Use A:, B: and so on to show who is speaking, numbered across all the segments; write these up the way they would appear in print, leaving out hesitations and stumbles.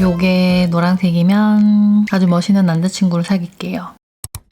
A: 요게 노란색이면 아주 멋있는 남자친구를 사귈게요.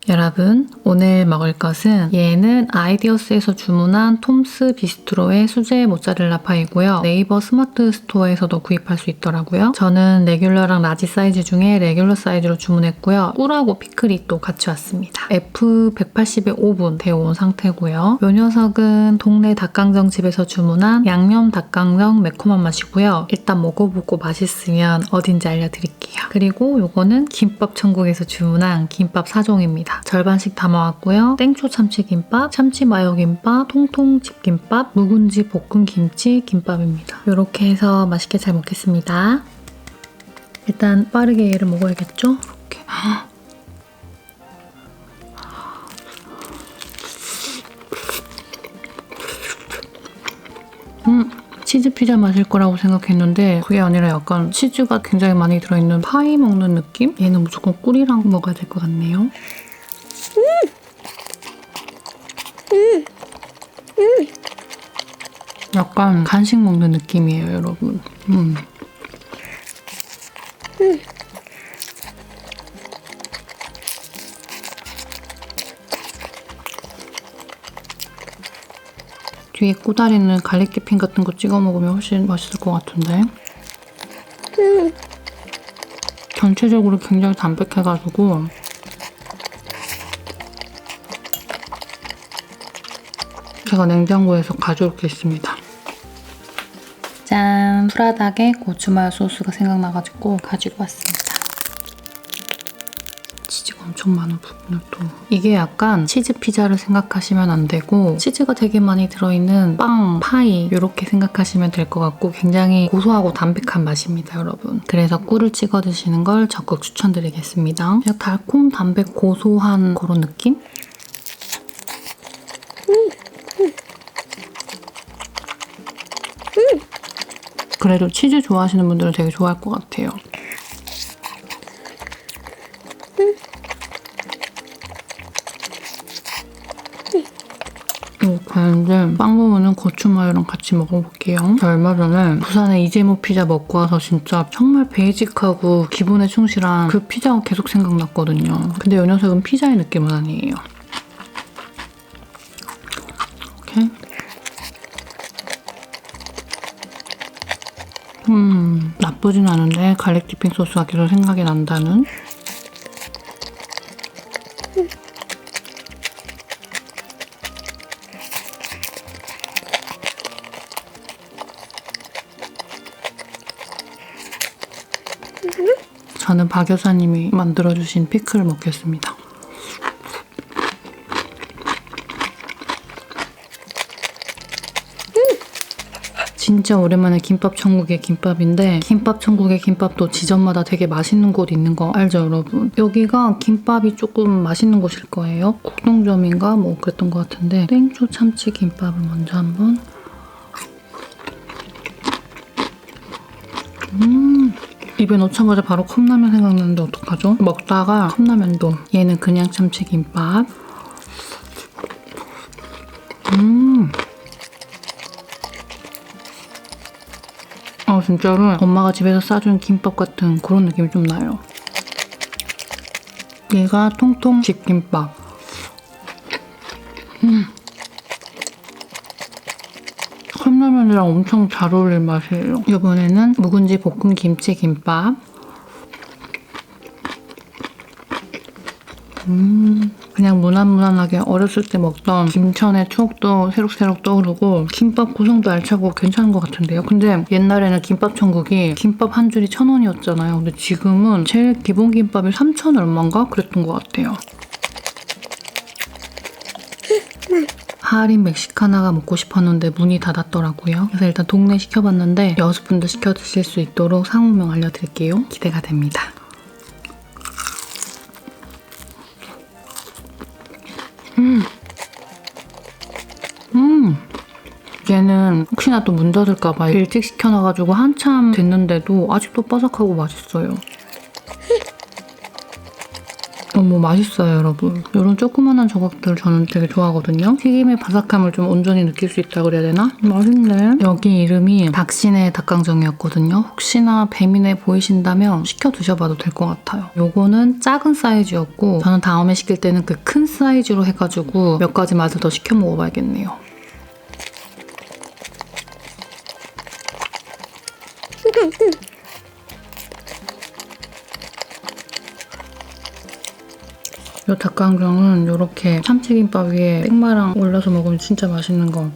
A: 여러분, 오늘 먹을 것은 얘는 아이디어스에서 주문한 톰스 비스트로의 수제 모짜렐라 파이고요. 네이버 스마트 스토어에서도 구입할 수 있더라고요. 저는 레귤러랑 라지 사이즈 중에 레귤러 사이즈로 주문했고요. 꿀하고 피클이 또 같이 왔습니다. F180에 5분 데워온 상태고요. 요 녀석은 동네 닭강정 집에서 주문한 양념 닭강정 매콤한 맛이고요. 일단 먹어보고 맛있으면 어딘지 알려드릴게요. 그리고 요거는 김밥 천국에서 주문한 김밥 4종입니다. 절반씩 담아왔고요. 땡초 참치김밥, 참치 마요김밥, 통통 집김밥, 묵은지 볶은 김치 김밥입니다. 이렇게 해서 맛있게 잘 먹겠습니다. 일단 빠르게 얘를 먹어야겠죠? 이렇게. 치즈 피자 맛일 거라고 생각했는데 그게 아니라 약간 치즈가 굉장히 많이 들어있는 파이 먹는 느낌? 얘는 무조건 꿀이랑 먹어야 될 것 같네요. 약간 간식 먹는 느낌이에요, 여러분. 뒤에 꼬다리는 갈릭 디핑 같은 거 찍어 먹으면 훨씬 맛있을 것 같은데. 전체적으로 굉장히 담백해가지고 제가 냉장고에서 가져올게 있습니다. 짠! 프라닭에 고추마요 소스가 생각나가지고 가지고 왔습니다. 치즈가 엄청 많은 부분을 또 이게 약간 치즈 피자를 생각하시면 안 되고 치즈가 되게 많이 들어있는 빵, 파이 이렇게 생각하시면 될 것 같고 굉장히 고소하고 담백한 맛입니다, 여러분. 그래서 꿀을 찍어 드시는 걸 적극 추천드리겠습니다. 그냥 달콤, 담백, 고소한 그런 느낌? 그래도 치즈 좋아하시는 분들은 되게 좋아할 것 같아요. 이제 빵 부분은 고추마요랑 같이 먹어볼게요. 저 얼마 전에 부산에 이재모 피자 먹고 와서 진짜 정말 베이직하고 기본에 충실한 그 피자가 계속 생각났거든요. 근데 이 녀석은 피자의 느낌은 아니에요. 이렇게. 나쁘진 않은데 갈릭 디핑 소스가 계속 생각이 난다는? 저는 박 여사님이 만들어주신 피클을 먹겠습니다. 진짜 오랜만에 김밥 천국의 김밥인데 김밥 천국의 김밥도 지점마다 되게 맛있는 곳 있는 거 알죠, 여러분? 여기가 김밥이 조금 맛있는 곳일 거예요. 국동점인가 뭐 그랬던 것 같은데 땡초 참치 김밥을 먼저 한번 입에 넣자마자 바로 컵라면 생각나는데 어떡하죠? 먹다가 컵라면도 얘는 그냥 참치김밥 진짜로 엄마가 집에서 싸준 김밥 같은 그런 느낌이 좀 나요. 얘가 통통 집김밥 컵라면이랑 엄청 잘 어울릴 맛이에요. 이번에는 묵은지 볶은 김치 김밥 그냥 무난무난하게 어렸을 때 먹던 김천의 추억도 새록새록 떠오르고 김밥 구성도 알차고 괜찮은 것 같은데요. 근데 옛날에는 김밥 천국이 김밥 한 줄이 1,000원이었잖아요. 근데 지금은 제일 기본 김밥이 3,000 얼마인가? 그랬던 것 같아요. 할인 멕시카나가 먹고 싶었는데 문이 닫았더라고요. 그래서 일단 동네 시켜봤는데 여수분들 시켜 드실 수 있도록 상호명 알려드릴게요. 기대가 됩니다. 얘는 혹시나 또 문 닫을까봐 일찍 시켜놔가지고 한참 됐는데도 아직도 바삭하고 맛있어요. 너무 맛있어요, 여러분. 이런 조그만한 조각들 저는 되게 좋아하거든요. 튀김의 바삭함을 좀 온전히 느낄 수 있다고 그래야 되나? 맛있네. 여기 이름이 닭신의 닭강정이었거든요. 혹시나 배민해 보이신다면 시켜 드셔봐도 될 것 같아요. 요거는 작은 사이즈였고 저는 다음에 시킬 때는 그 큰 사이즈로 해가지고 몇 가지 맛을 더 시켜 먹어봐야겠네요. 이 닭강정은 이렇게 참치김밥 위에 생마랑 올려서 먹으면 진짜 맛있는 거.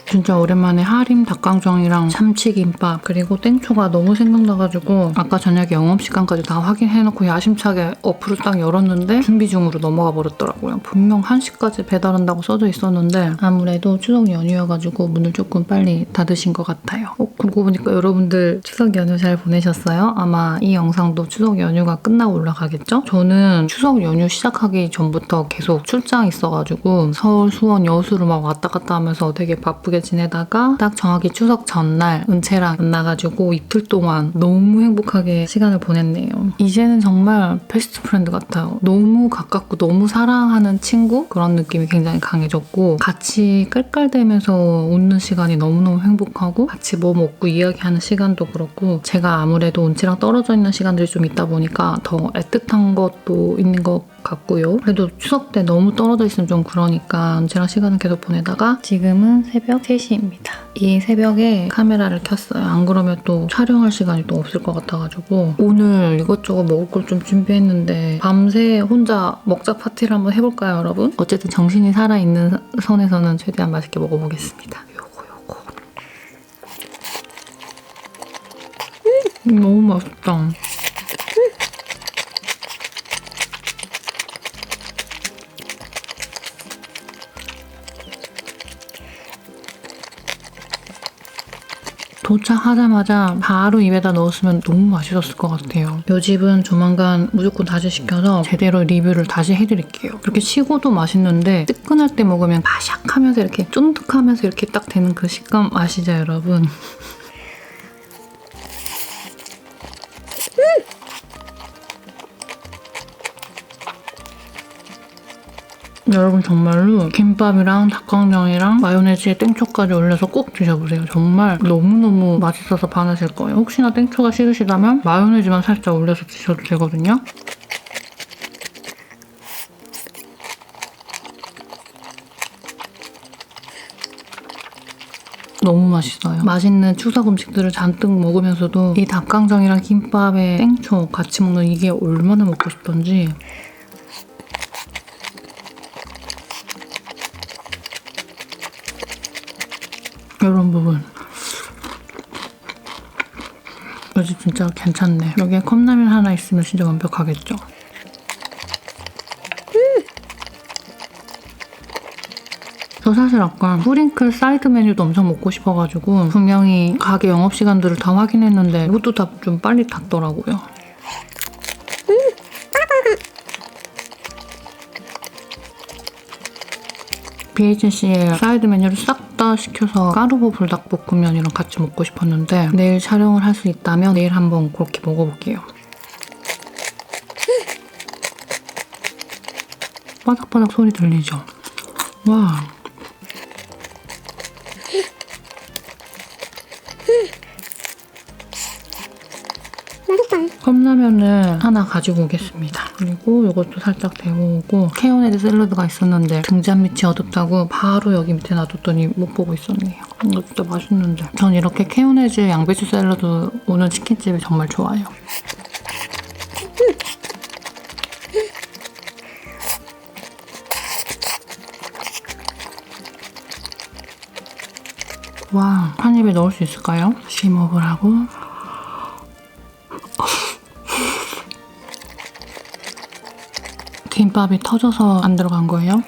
A: 진짜 오랜만에 하림 닭강정이랑 참치김밥 그리고 땡초가 너무 생각나가지고 아까 저녁에 영업시간까지 다 확인해놓고 야심차게 어플을 딱 열었는데 준비 중으로 넘어가 버렸더라고요. 분명 1시까지 배달한다고 써져 있었는데 아무래도 추석 연휴여가지고 문을 조금 빨리 닫으신 것 같아요. 그러고 보니까 여러분들 추석 연휴 잘 보내셨어요? 아마 이 영상도 추석 연휴가 끝나고 올라가겠죠? 저는 추석 연휴 시작하기 전부터 계속 출장 있어가지고 서울, 수원, 여수를 막 왔다 갔다 하면서 되게 바쁘게 지내다가 딱 정확히 추석 전날 은채랑 만나가지고 이틀 동안 너무 행복하게 시간을 보냈네요. 이제는 정말 베스트 프렌드 같아요. 너무 가깝고 너무 사랑하는 친구? 그런 느낌이 굉장히 강해졌고 같이 깔깔대면서 웃는 시간이 너무너무 행복하고 같이 뭐 먹고 이야기하는 시간도 그렇고 제가 아무래도 은채랑 떨어져 있는 시간들이 좀 있다 보니까 더 애틋한 것도 있는 것 같고요. 그래도 추석 때 너무 떨어져 있으면 좀 그러니까 은채랑 시간을 계속 보내다가 지금은 새벽 3시입니다. 이 새벽에 카메라를 켰어요. 안 그러면 또 촬영할 시간이 또 없을 것 같아가지고 오늘 이것저것 먹을 걸 좀 준비했는데 밤새 혼자 먹자 파티를 한번 해볼까요, 여러분? 어쨌든 정신이 살아있는 선에서는 최대한 맛있게 먹어보겠습니다. 요거 너무 맛있다. 도착하자마자 바로 입에다 넣었으면 너무 맛있었을 것 같아요. 이 집은 조만간 무조건 다시 시켜서 제대로 리뷰를 다시 해드릴게요. 그렇게 식어도 맛있는데 뜨끈할 때 먹으면 바삭하면서 이렇게 쫀득하면서 이렇게 딱 되는 그 식감 아시죠, 여러분? 여러분 정말로 김밥이랑 닭강정이랑 마요네즈에 땡초까지 올려서 꼭 드셔보세요. 정말 너무너무 맛있어서 반하실 거예요. 혹시나 땡초가 싫으시다면 마요네즈만 살짝 올려서 드셔도 되거든요. 너무 맛있어요. 맛있는 추석 음식들을 잔뜩 먹으면서도 이 닭강정이랑 김밥에 땡초 같이 먹는 이게 얼마나 먹고 싶던지. 이런 부분. 이 집 진짜 괜찮네. 여기에 컵라면 하나 있으면 진짜 완벽하겠죠? 저 사실 아까 뿌링클 사이드 메뉴도 엄청 먹고 싶어가지고 분명히 가게 영업시간들을 다 확인했는데 이것도 다 좀 빨리 닫더라고요. BHC의 사이드 메뉴를 싹 다 시켜서 까르보 불닭볶음면이랑 같이 먹고 싶었는데 내일 촬영을 할 수 있다면 내일 한번 그렇게 먹어볼게요. 바삭바삭 소리 들리죠? 와. 컵라면을 하나 가지고 오겠습니다. 그리고 이것도 살짝 데워오고 케요네즈 샐러드가 있었는데 등잔 밑이 어둡다고 바로 여기 밑에 놔뒀더니 못 보고 있었네요. 이거 진짜 맛있는데. 전 이렇게 케요네즈 양배추 샐러드 오는 치킨집이 정말 좋아요. 와, 한 입에 넣을 수 있을까요? 심호흡을 하고 김밥이 터져서 안 들어간 거예요?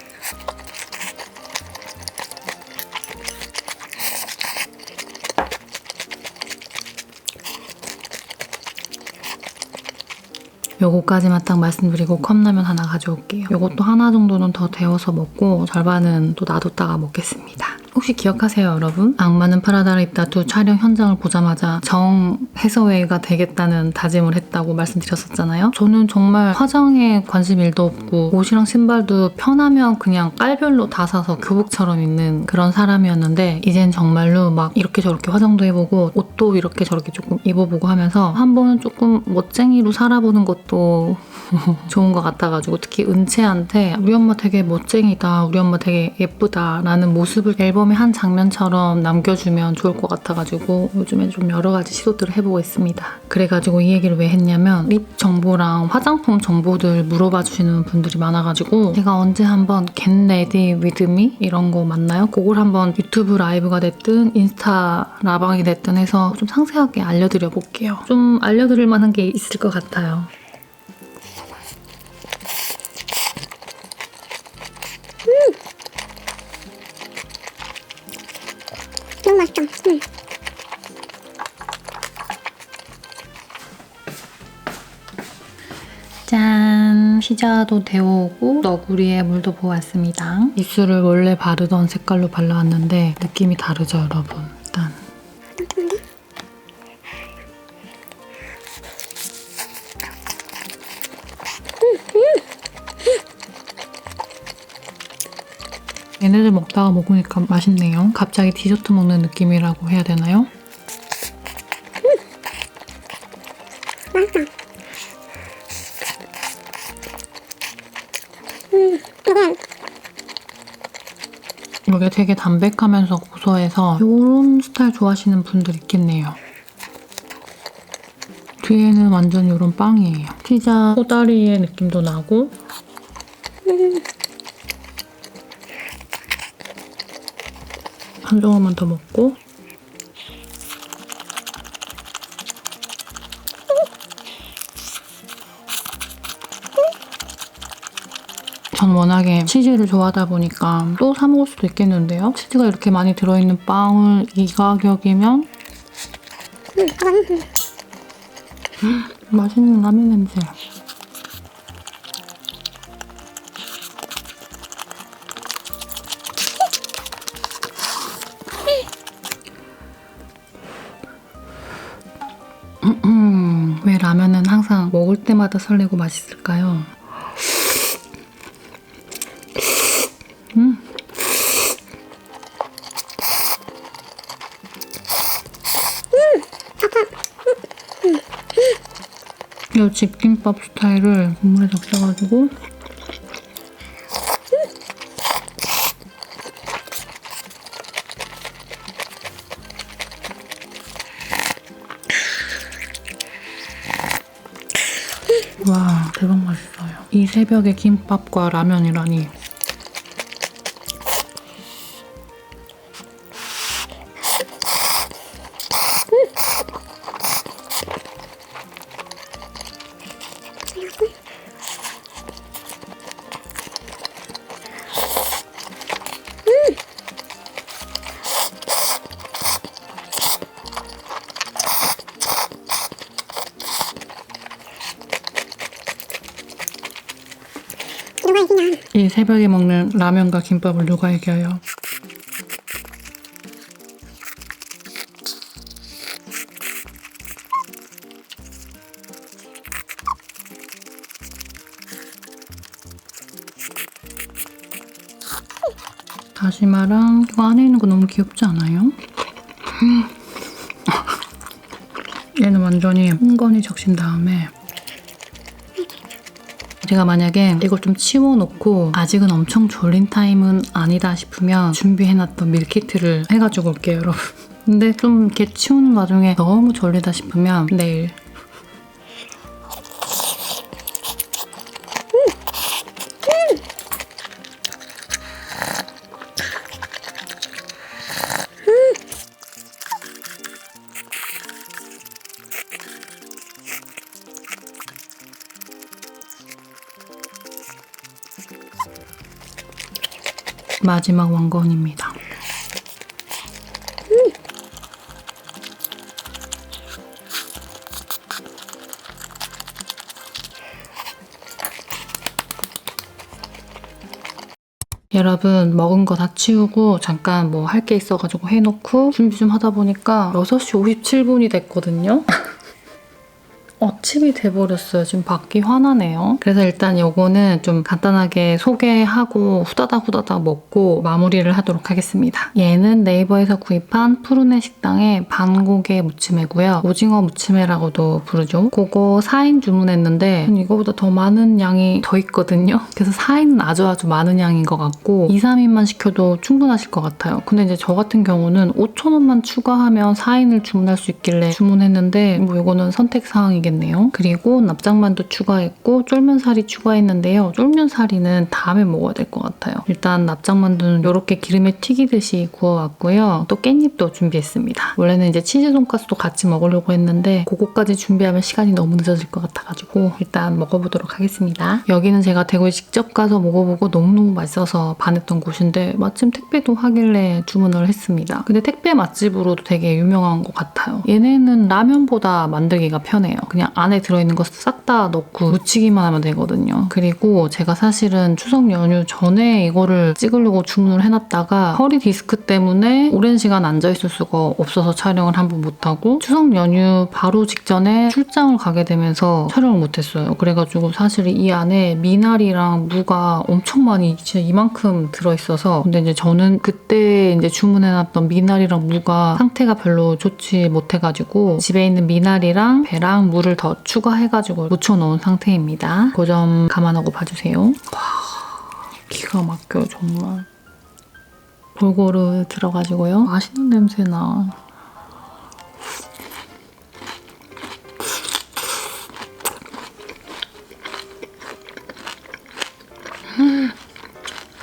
A: 요거까지만 딱 말씀드리고 컵라면 하나 가져올게요. 요것도 하나 정도는 더 데워서 먹고 절반은 또 놔뒀다가 먹겠습니다. 혹시 기억하세요, 여러분? 악마는 프라다를 입다 2 촬영 현장을 보자마자 정 해서웨이가 되겠다는 다짐을 했다고 말씀드렸었잖아요. 저는 정말 화장에 관심 1도 없고 옷이랑 신발도 편하면 그냥 깔별로 다 사서 교복처럼 입는 그런 사람이었는데 이젠 정말로 막 이렇게 저렇게 화장도 해보고 옷도 이렇게 저렇게 조금 입어보고 하면서 한번 조금 멋쟁이로 살아보는 것도 좋은 것 같아가지고 특히 은채한테 우리 엄마 되게 멋쟁이다, 우리 엄마 되게 예쁘다 라는 모습을 앨범의 한 장면처럼 남겨주면 좋을 것 같아가지고 요즘에 좀 여러 가지 시도들을 해보고 있습니다. 그래가지고 이 얘기를 왜 했냐면 립 정보랑 화장품 정보들 물어봐 주시는 분들이 많아가지고 제가 언제 한번 Get Ready With Me 이런 거 맞나요? 그걸 한번 유튜브 라이브가 됐든 인스타 라방이 됐든 해서 좀 상세하게 알려드려 볼게요. 좀 알려드릴 만한 게 있을 것 같아요.
B: 너무 맛있다.
A: 짠! 피자도 데워오고 너구리에 물도 부어왔습니다. 입술을 원래 바르던 색깔로 발라왔는데 느낌이 다르죠, 여러분? 일단 얘네들 먹다가 먹으니까 맛있네요. 갑자기 디저트 먹는 느낌이라고 해야 되나요?
B: 맛있다. 이건
A: 이게 되게 담백하면서 고소해서 이런 스타일 좋아하시는 분들 있겠네요. 뒤에는 완전 이런 빵이에요. 피자 꼬다리의 느낌도 나고 한 조각만 더 먹고 전 워낙에 치즈를 좋아하다 보니까 또 사 먹을 수도 있겠는데요. 치즈가 이렇게 많이 들어있는 빵을 이 가격이면 맛있는 라면 냄새. 왜 라면은 항상 먹을 때마다 설레고 맛있을까요? 이 집김밥 스타일을 국물에 적셔가지고 와, 대박 맛있어요. 이 새벽에 김밥과 라면이라니.
B: 누가 이기냐.
A: 이 새벽에 먹는 라면과 김밥을 누가 이겨요? 다시마랑 이거 안에 있는 거 너무 귀엽지 않아요? 얘는 완전히 흥건히 적신 다음에 제가 만약에 이걸 좀 치워놓고 아직은 엄청 졸린 타임은 아니다 싶으면 준비해놨던 밀키트를 해가지고 올게요, 여러분. 근데 좀 이렇게 치우는 과정에 너무 졸리다 싶으면 내일. 마지막 왕건입니다. 여러분 먹은 거 다 치우고 잠깐 뭐 할 게 있어가지고 해놓고 준비 좀 하다 보니까 6시 57분이 됐거든요. 어침이 돼버렸어요. 지금 받기 화나네요. 그래서 일단 요거는 좀 간단하게 소개하고 후다닥 먹고 마무리를 하도록 하겠습니다. 얘는 네이버에서 구입한 푸르네 식당의 반고개 무침회고요. 오징어 무침회라고도 부르죠. 그거 4인 주문했는데 이거보다 더 많은 양이 더 있거든요. 그래서 4인은 아주 많은 양인 것 같고 2, 3인만 시켜도 충분하실 것 같아요. 근데 이제 저 같은 경우는 5,000원만 추가하면 4인을 주문할 수 있길래 주문했는데 뭐 이거는 선택사항이겠네요. 그리고 납작만두 추가했고 쫄면사리 추가했는데요. 쫄면사리는 다음에 먹어야 될 것 같아요. 일단 납작만두는 이렇게 기름에 튀기듯이 구워왔고요. 또 깻잎도 준비했습니다. 원래는 이제 치즈 돈까스도 같이 먹으려고 했는데 그거까지 준비하면 시간이 너무 늦어질 것 같아가지고 일단 먹어보도록 하겠습니다. 여기는 제가 대구에 직접 가서 먹어보고 너무너무 맛있어서 반했던 곳인데 마침 택배도 하길래 주문을 했습니다. 근데 택배 맛집으로도 되게 유명한 것 같아요. 얘네는 라면보다 만들기가 편해요. 그냥 안에 들어있는 거 싹 다 넣고 무치기만 하면 되거든요. 그리고 제가 사실은 추석 연휴 전에 이거를 찍으려고 주문을 해놨다가 허리 디스크 때문에 오랜 시간 앉아있을 수가 없어서 촬영을 한 번 못하고 추석 연휴 바로 직전에 출장을 가게 되면서 촬영을 못했어요. 그래가지고 사실 이 안에 미나리랑 무가 엄청 많이 진짜 이만큼 들어있어서 근데 이제 저는 그때 이제 주문해놨던 미나리랑 무가 상태가 별로 좋지 못해가지고 집에 있는 미나리랑 배랑 무를 더 추가해가지고 묻혀놓은 상태입니다. 그 점 감안하고 봐주세요. 와, 기가 막혀요 정말. 골고루 들어가지고요. 맛있는 냄새나.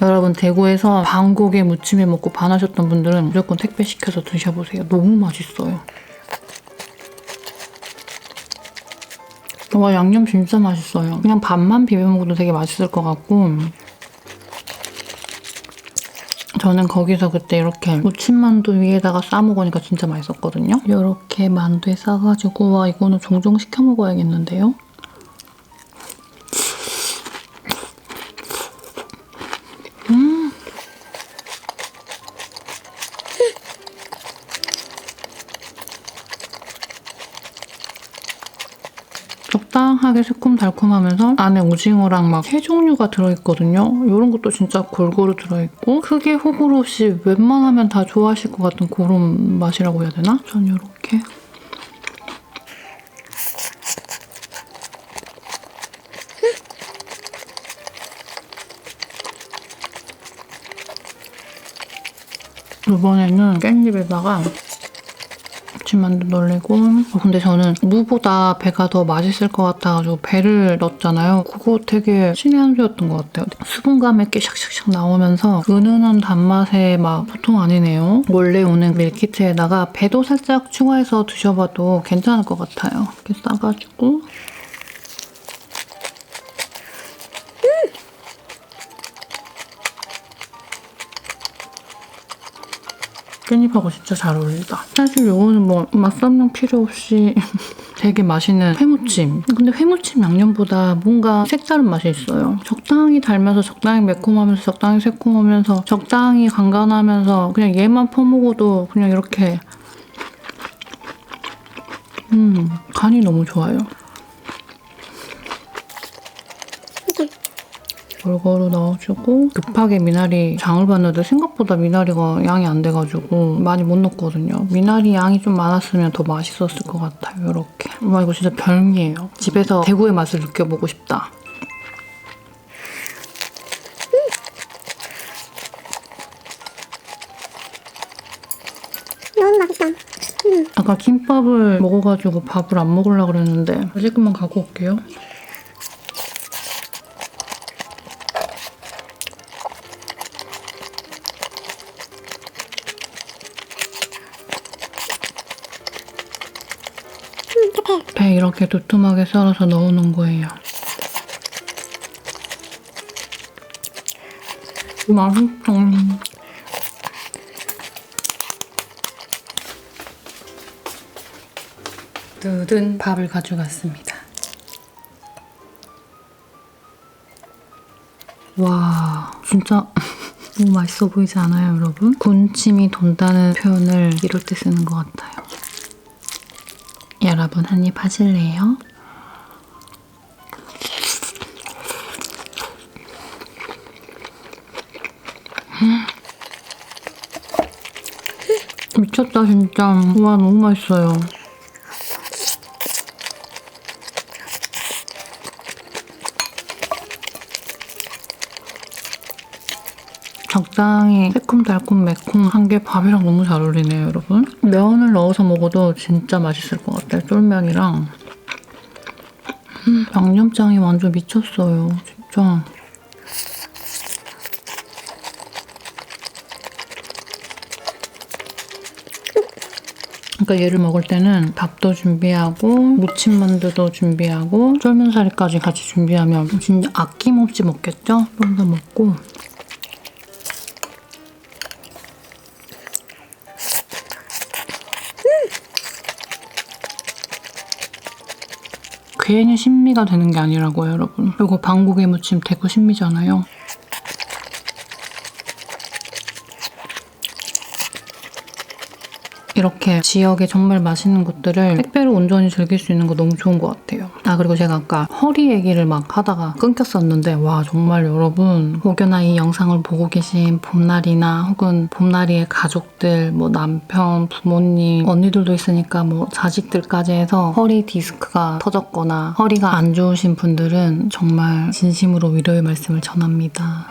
A: 여러분 대구에서 반고개 무침에 먹고 반하셨던 분들은 무조건 택배 시켜서 드셔보세요. 너무 맛있어요. 와, 양념 진짜 맛있어요. 그냥 밥만 비벼 먹어도 되게 맛있을 것 같고 저는 거기서 그때 이렇게 무침만두 위에다가 싸 먹으니까 진짜 맛있었거든요. 이렇게 만두에 싸가지고 와 이거는 종종 시켜 먹어야겠는데요. 적당하게 새콤달콤하면서 안에 오징어랑 막 회 종류가 들어있거든요. 이런 것도 진짜 골고루 들어있고 크게 호불호 없이 웬만하면 다 좋아하실 것 같은 그런 맛이라고 해야 되나? 전 이렇게 이번에는 깻잎에다가 무침만두 넣으려고 근데 저는 무보다 배가 더 맛있을 것 같아가지고 배를 넣었잖아요. 그거 되게 신의 한 수였던 것 같아요. 수분감이 꽤 샥샥샥 나오면서 은은한 단맛의 막 보통 아니네요. 원래 오는 밀키트에다가 배도 살짝 추가해서 드셔봐도 괜찮을 것 같아요. 이렇게 싸가지고 깻잎하고 진짜 잘 어울린다. 사실 이거는 뭐 맛설명 필요 없이 되게 맛있는 회무침. 근데 회무침 양념보다 뭔가 색다른 맛이 있어요. 적당히 달면서 적당히 매콤하면서 적당히 새콤하면서 적당히 간간하면서 그냥 얘만 퍼먹어도 그냥 이렇게 간이 너무 좋아요. 골고루 넣어주고 급하게 미나리 장을 봤는데 생각보다 미나리가 양이 안 돼가지고 많이 못 넣었거든요. 미나리 양이 좀 많았으면 더 맛있었을 것 같아요. 이렇게. 와 이거 진짜 별미예요. 집에서 대구의 맛을 느껴보고 싶다.
B: 너무 맛있다.
A: 아까 김밥을 먹어가지고 밥을 안 먹으려고 그랬는데 조금만 갖고 올게요. 배 이렇게 두툼하게 썰어서 넣어놓은 거예요. 맛있어. 뜯은 밥을 가져갔습니다. 와, 진짜 너무 맛있어 보이지 않아요, 여러분? 군침이 돈다는 표현을 이럴 때 쓰는 것 같아요. 여러분, 한입 하실래요? 미쳤다, 진짜. 와, 너무 맛있어요. 적당히 새콤달콤 매콤한 게 밥이랑 너무 잘 어울리네요, 여러분. 면을 넣어서 먹어도 진짜 맛있을 것 같아요. 쫄면이랑. 양념장이 완전 미쳤어요, 진짜. 그러니까 얘를 먹을 때는 밥도 준비하고 무침만두도 준비하고 쫄면사리까지 같이 준비하면 진짜 아낌없이 먹겠죠? 좀 더 먹고 괜히 신미가 되는 게 아니라고요, 여러분. 이거 방고개 무침 대구 신미잖아요. 이렇게 지역에 정말 맛있는 곳들을 택배로 온전히 즐길 수 있는 거 너무 좋은 것 같아요. 아, 그리고 제가 아까 허리 얘기를 막 하다가 끊겼었는데 와, 정말 여러분 혹여나 이 영상을 보고 계신 봄날이나 혹은 봄날이의 가족들, 뭐 남편, 부모님, 언니들도 있으니까 뭐 자식들까지 해서 허리 디스크가 터졌거나 허리가 안 좋으신 분들은 정말 진심으로 위로의 말씀을 전합니다.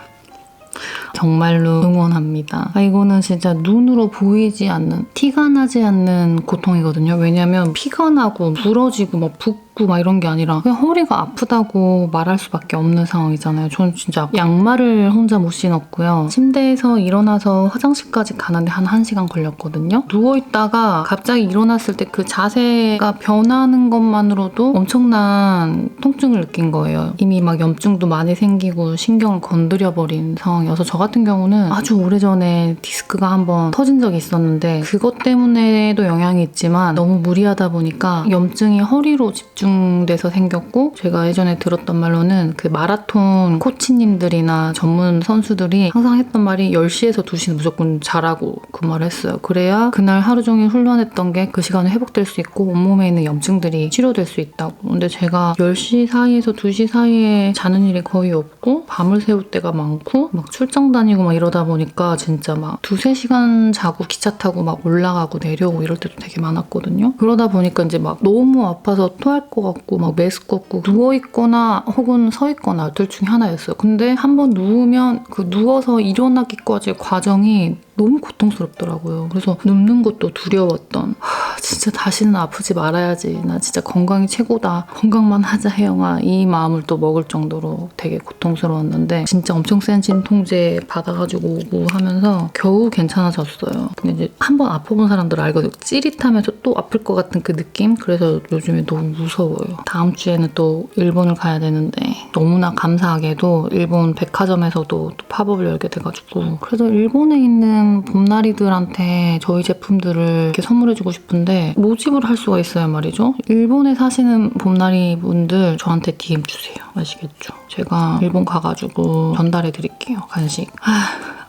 A: 정말로 응원합니다. 이거는 진짜 눈으로 보이지 않는, 티가 나지 않는 고통이거든요. 왜냐면 피가 나고 부러지고 막 붓고 막 이런 게 아니라 그냥 허리가 아프다고 말할 수밖에 없는 상황이잖아요. 저는 진짜 양말을 혼자 못 신었고요. 침대에서 일어나서 화장실까지 가는데 한 1시간 걸렸거든요. 누워있다가 갑자기 일어났을 때 그 자세가 변하는 것만으로도 엄청난 통증을 느낀 거예요. 이미 막 염증도 많이 생기고 신경을 건드려버린 상황이어서 저 같은 경우는 아주 오래전에 디스크가 한번 터진 적이 있었는데 그것 때문에도 영향이 있지만 너무 무리하다 보니까 염증이 허리로 집중돼서 생겼고, 제가 예전에 들었던 말로는 그 마라톤 코치님들이나 전문 선수들이 항상 했던 말이 10시에서 2시는 무조건 자라고 그 말을 했어요. 그래야 그날 하루 종일 훈련했던 게 그 시간에 회복될 수 있고 온몸에 있는 염증들이 치료될 수 있다고. 근데 제가 10시 사이에서 2시 사이에 자는 일이 거의 없고 밤을 새울 때가 많고 막 출장 다니고 막 이러다 보니까 진짜 막 2-3시간 자고 기차 타고 막 올라가고 내려오고 이럴 때도 되게 많았거든요. 그러다 보니까 이제 막 너무 아파서 토할 것 같고 막 메스껍고 누워있거나 혹은 서있거나 둘 중에 하나였어요. 근데 한번 누우면 그 누워서 일어나기까지 과정이 너무 고통스럽더라고요. 그래서 눕는 것도 두려웠던, 진짜 다시는 아프지 말아야지, 나 진짜 건강이 최고다, 건강만 하자 혜영아, 이 마음을 또 먹을 정도로 되게 고통스러웠는데 진짜 엄청 센 진통제 받아가지고 오고 하면서 겨우 괜찮아졌어요. 근데 이제 한번 아파본 사람들은 알거든요. 찌릿하면서 또 아플 것 같은 그 느낌? 그래서 요즘에 너무 무서워요. 다음 주에는 또 일본을 가야 되는데 너무나 감사하게도 일본 백화점에서도 또 팝업을 열게 돼가지고, 그래서 일본에 있는 봄나리들한테 저희 제품들을 이렇게 선물해주고 싶은데 모집을 할 수가 있어요 말이죠. 일본에 사시는 봄나리 분들 저한테 DM 주세요. 아시겠죠? 제가 일본 가가지고 전달해 드릴게요, 간식.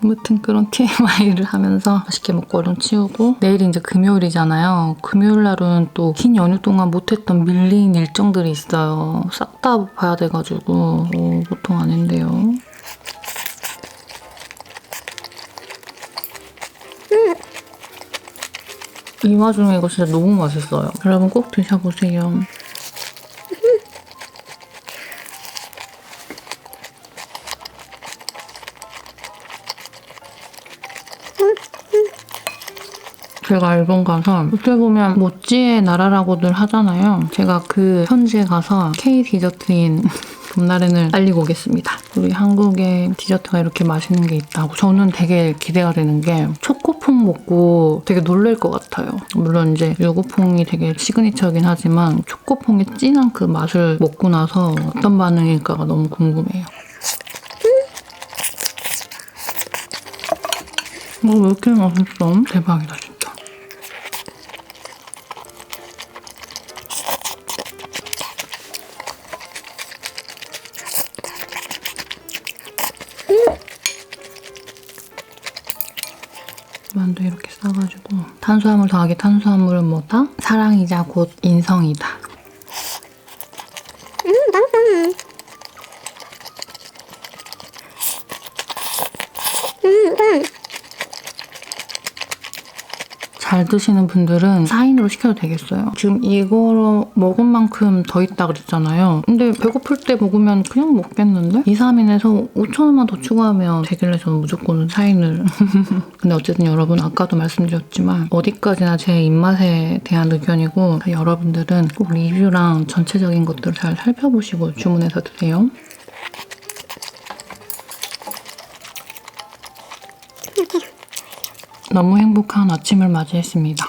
A: 아무튼 그런 TMI를 하면서 맛있게 먹고 얼른 치우고, 내일이 이제 금요일이잖아요. 금요일 날은 또 긴 연휴 동안 못했던 밀린 일정들이 있어요. 싹 다 봐야 돼가지고 보통 아닌데요. 이 와중에 이거 진짜 너무 맛있어요. 여러분 꼭 드셔보세요. 제가 일본 가서 어떻게 보면 모찌의 나라라고들 하잖아요. 제가 그 현지에 가서 K 디저트인 봄나렌을 알리고 오겠습니다. 우리 한국에 디저트가 이렇게 맛있는 게 있다고. 저는 되게 기대가 되는 게 초코퐁 먹고 되게 놀랄 것 같아요. 물론 이제 유고퐁이 되게 시그니처이긴 하지만 초코퐁의 진한 그 맛을 먹고 나서 어떤 반응일까가 너무 궁금해요. 왜 이렇게 맛있어? 대박이다 진짜. 만두 이렇게 싸가지고 탄수화물 더하기 탄수화물은 뭐다? 사랑이자 곧 인성이다.
B: 맛있어. 이건
A: 잘 드시는 분들은 4인으로 시켜도 되겠어요. 지금 이거로 먹은 만큼 더 있다 그랬잖아요. 근데 배고플 때 먹으면 그냥 먹겠는데? 2, 3인에서 5,000원만 더 추가하면 되길래 저는 무조건 4인을. 근데 어쨌든 여러분 아까도 말씀드렸지만 어디까지나 제 입맛에 대한 의견이고 여러분들은 꼭 리뷰랑 전체적인 것들을 잘 살펴보시고 주문해서 드세요. 너무 행복한 아침을 맞이했습니다.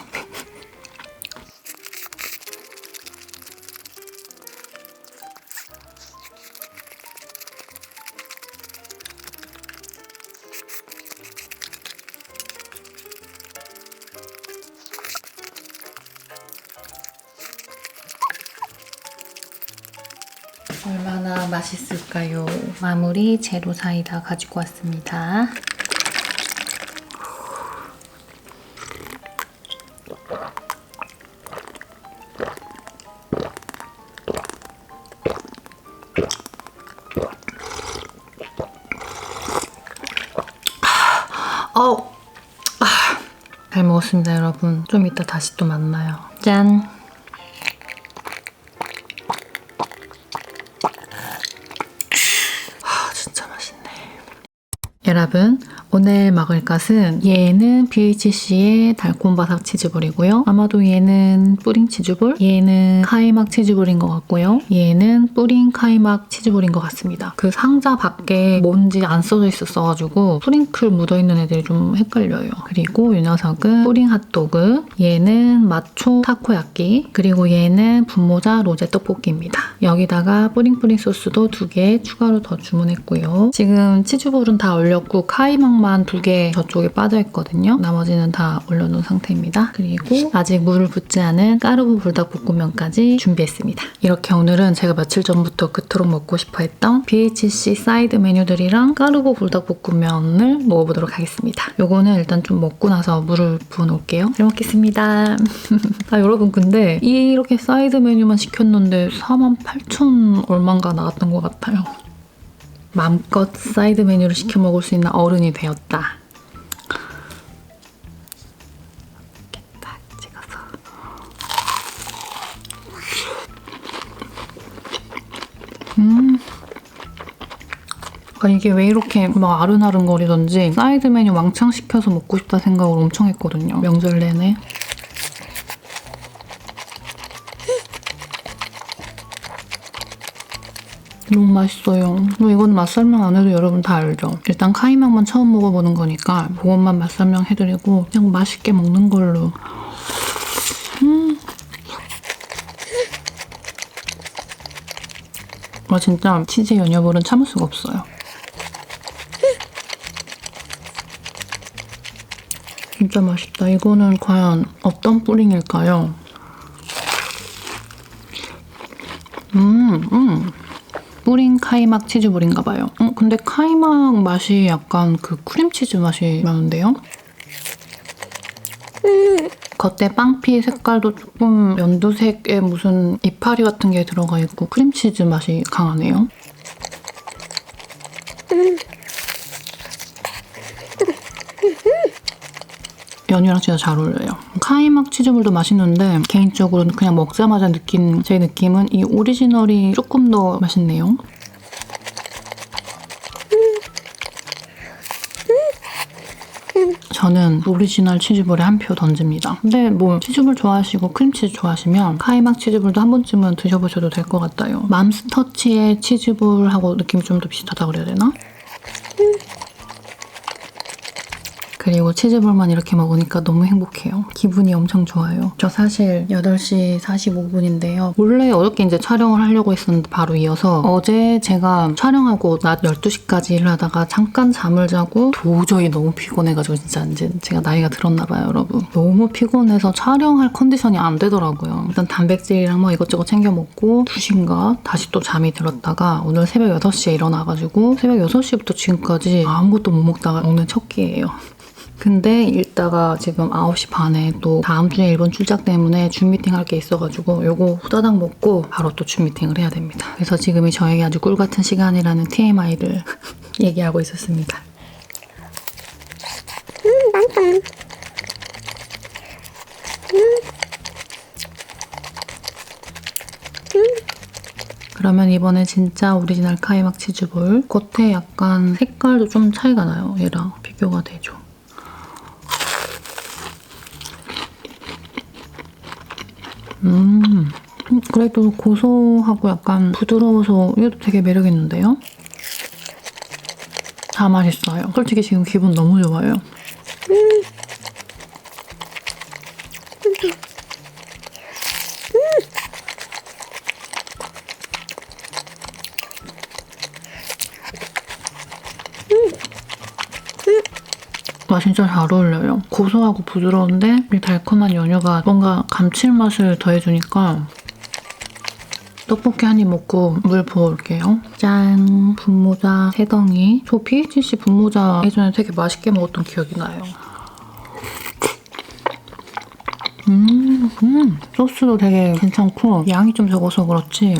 A: 얼마나 맛있을까요? 마무리 제로 사이다 가지고 왔습니다. 잘 먹었습니다, 여러분. 좀 이따 다시 또 만나요. 짠! 진짜 맛있네. 여러분, 오늘 먹을 것은 얘는 BHC의 달콤바삭 치즈볼이고요. 아마도 얘는 뿌링 치즈볼, 얘는 카이막 치즈볼인 것 같고요. 얘는 뿌링 카이막 치즈볼인 것 같습니다. 그 상자 밖에 뭔지 안 써져 있었어가지고 스프링클 묻어있는 애들이 좀 헷갈려요. 그리고 이 녀석은 뿌링 핫도그, 얘는 마초 타코야끼, 그리고 얘는 분모자 로제 떡볶이입니다. 여기다가 뿌링뿌링 소스도 2개 추가로 더 주문했고요. 지금 치즈볼은 다 올렸고 카이막만 2개 저쪽에 빠져있거든요. 나머지는 다 올려놓은 상태입니다. 그리고 아직 물을 붓지 않은 까르보 불닭볶음면까지 준비했습니다. 이렇게 오늘은 제가 며칠 전부터 그토록 먹고 싶어 했던 BHC 사이드 메뉴들이랑 까르보 불닭볶음면을 먹어보도록 하겠습니다. 요거는 일단 좀 먹고 나서 물을 부어놓을게요. 잘 먹겠습니다. 여러분 근데 이렇게 사이드 메뉴만 시켰는데 48,000 얼마인가 나왔던 것 같아요. 마음껏 사이드 메뉴를 시켜 먹을 수 있는 어른이 되었다. 이렇게 딱 찍어서. 이게 왜 이렇게 막 아른아른거리던지 사이드 메뉴 왕창 시켜서 먹고 싶다 생각을 엄청 했거든요. 명절 내내. 너무 맛있어요. 이건 맛 설명 안 해도 여러분 다 알죠? 일단 카이막만 처음 먹어보는 거니까 그것만 맛 설명해드리고 그냥 맛있게 먹는 걸로. 진짜 치즈 연여볼은 참을 수가 없어요. 진짜 맛있다. 이거는 과연 어떤 뿌링일까요? 뿌링 카이막 치즈볼인가 봐요. 근데 카이막 맛이 약간 그 크림치즈 맛이 나는데요? 겉에 빵피 색깔도 조금 연두색의 무슨 이파리 같은 게 들어가 있고 크림치즈 맛이 강하네요. 연유랑 진짜 잘 어울려요. 카이막 치즈볼도 맛있는데 개인적으로는 그냥 먹자마자 느낀 제 느낌은 이 오리지널이 조금 더 맛있네요. 저는 오리지널 치즈볼에 한 표 던집니다. 근데 뭐 치즈볼 좋아하시고 크림치즈 좋아하시면 카이막 치즈볼도 한 번쯤은 드셔보셔도 될 것 같아요. 맘스터치의 치즈볼하고 느낌이 좀 더 비슷하다고 그래야 되나? 그리고 치즈볼만 이렇게 먹으니까 너무 행복해요. 기분이 엄청 좋아요. 저 사실 8시 45분인데요. 원래 어저께 이제 촬영을 하려고 했었는데 바로 이어서 어제 제가 촬영하고 낮 12시까지 일을 하다가 잠깐 잠을 자고 도저히 너무 피곤해가지고 진짜 이제 제가 나이가 들었나 봐요, 여러분. 너무 피곤해서 촬영할 컨디션이 안 되더라고요. 일단 단백질이랑 뭐 이것저것 챙겨 먹고 2시인가 다시 또 잠이 들었다가 오늘 새벽 6시에 일어나가지고 새벽 6시부터 지금까지 아무것도 못 먹다가 오늘 첫 끼예요. 근데 이따가 지금 9시 반에 또 다음 주에 일본 출장 때문에 줌 미팅 할 게 있어가지고 요거 후다닥 먹고 바로 또 줌 미팅을 해야 됩니다. 그래서 지금이 저에게 아주 꿀 같은 시간이라는 TMI를 얘기하고 있었습니다.
B: 맛있어요.
A: 그러면 이번에 진짜 오리지널 카이막 치즈볼. 겉에 약간 색깔도 좀 차이가 나요. 얘랑 비교가 되죠. 그래도 고소하고 약간 부드러워서 이것도 되게 매력있는데요? 다 맛있어요. 솔직히 지금 기분 너무 좋아요. 와, 진짜 잘 어울려요. 고소하고 부드러운데 이 달콤한 연유가 뭔가 감칠맛을 더해주니까 떡볶이 한 입 먹고 물 부어올게요. 짠! 분모자 3덩이. 저 BHC 분모자 예전에 되게 맛있게 먹었던 기억이 나요. 소스도 되게 괜찮고 양이 좀 적어서 그렇지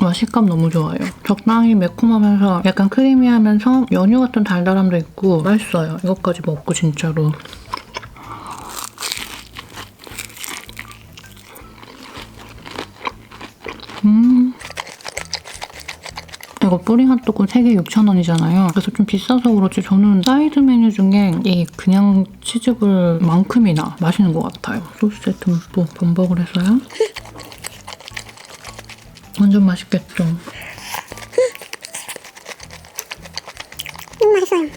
A: 와, 식감 너무 좋아요. 적당히 매콤하면서 약간 크리미하면서 연유 같은 달달함도 있고 맛있어요. 이것까지 먹고 진짜로. 이거 뿌링 핫도그 3개 6,000원이잖아요. 그래서 좀 비싸서 그렇지 저는 사이드 메뉴 중에 이 그냥 치즈볼만큼이나 맛있는 것 같아요. 소스 세트 뭐 범벅을 해서요. 완전 맛있겠죠?
B: 맛있어요.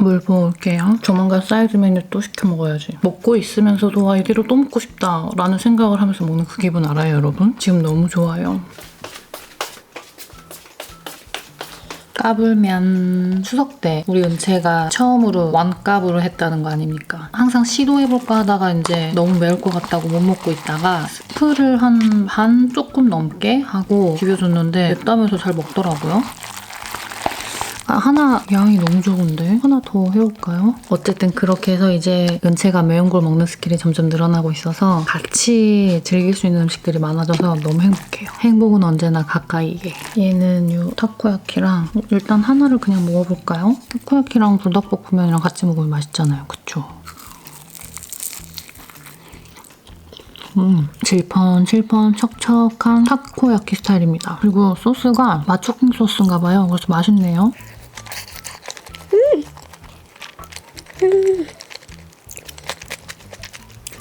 A: 물 부어올게요. 조만간 사이드 메뉴 또 시켜 먹어야지. 먹고 있으면서도 와, 이대로 또 먹고 싶다 라는 생각을 하면서 먹는 그 기분 알아요, 여러분? 지금 너무 좋아요. 까불면 추석 때 우리 은채가 처음으로 완까불을 했다는 거 아닙니까? 항상 시도해볼까 하다가 이제 너무 매울 것 같다고 못 먹고 있다가 스프를 한 반 조금 넘게 하고 비벼줬는데 맵다면서 잘 먹더라고요. 하나 양이 너무 적은데? 하나 더 해올까요? 어쨌든 그렇게 해서 이제 은채가 매운 걸 먹는 스킬이 점점 늘어나고 있어서 같이 즐길 수 있는 음식들이 많아져서 너무 행복해요. 행복은 언제나 가까이에. 얘는 요 타코야키랑 일단 하나를 그냥 먹어볼까요? 타코야키랑 불닭볶음면이랑 같이 먹으면 맛있잖아요. 그쵸? 질펀질펀 척척한 타코야키 스타일입니다. 그리고 소스가 맛초킹 소스인가 봐요. 그래서 맛있네요.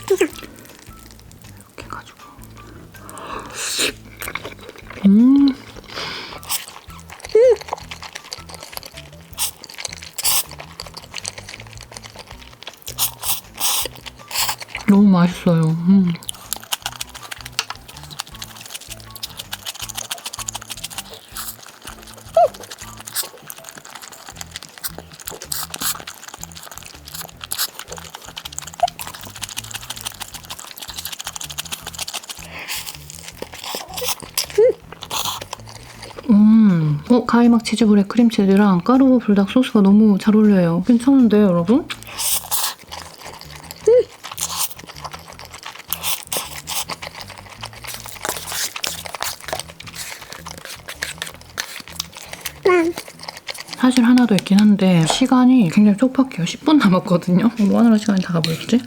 A: 이렇게 해가지고 너무 맛있어요. 카이막 치즈볼에 크림치즈랑 까르보 불닭 소스가 너무 잘 어울려요. 괜찮은데요, 여러분? 사실 하나 더 있긴 한데 시간이 굉장히 촉박해요. 10분 남았거든요. 뭐 하느라 시간이 다 가버렸지?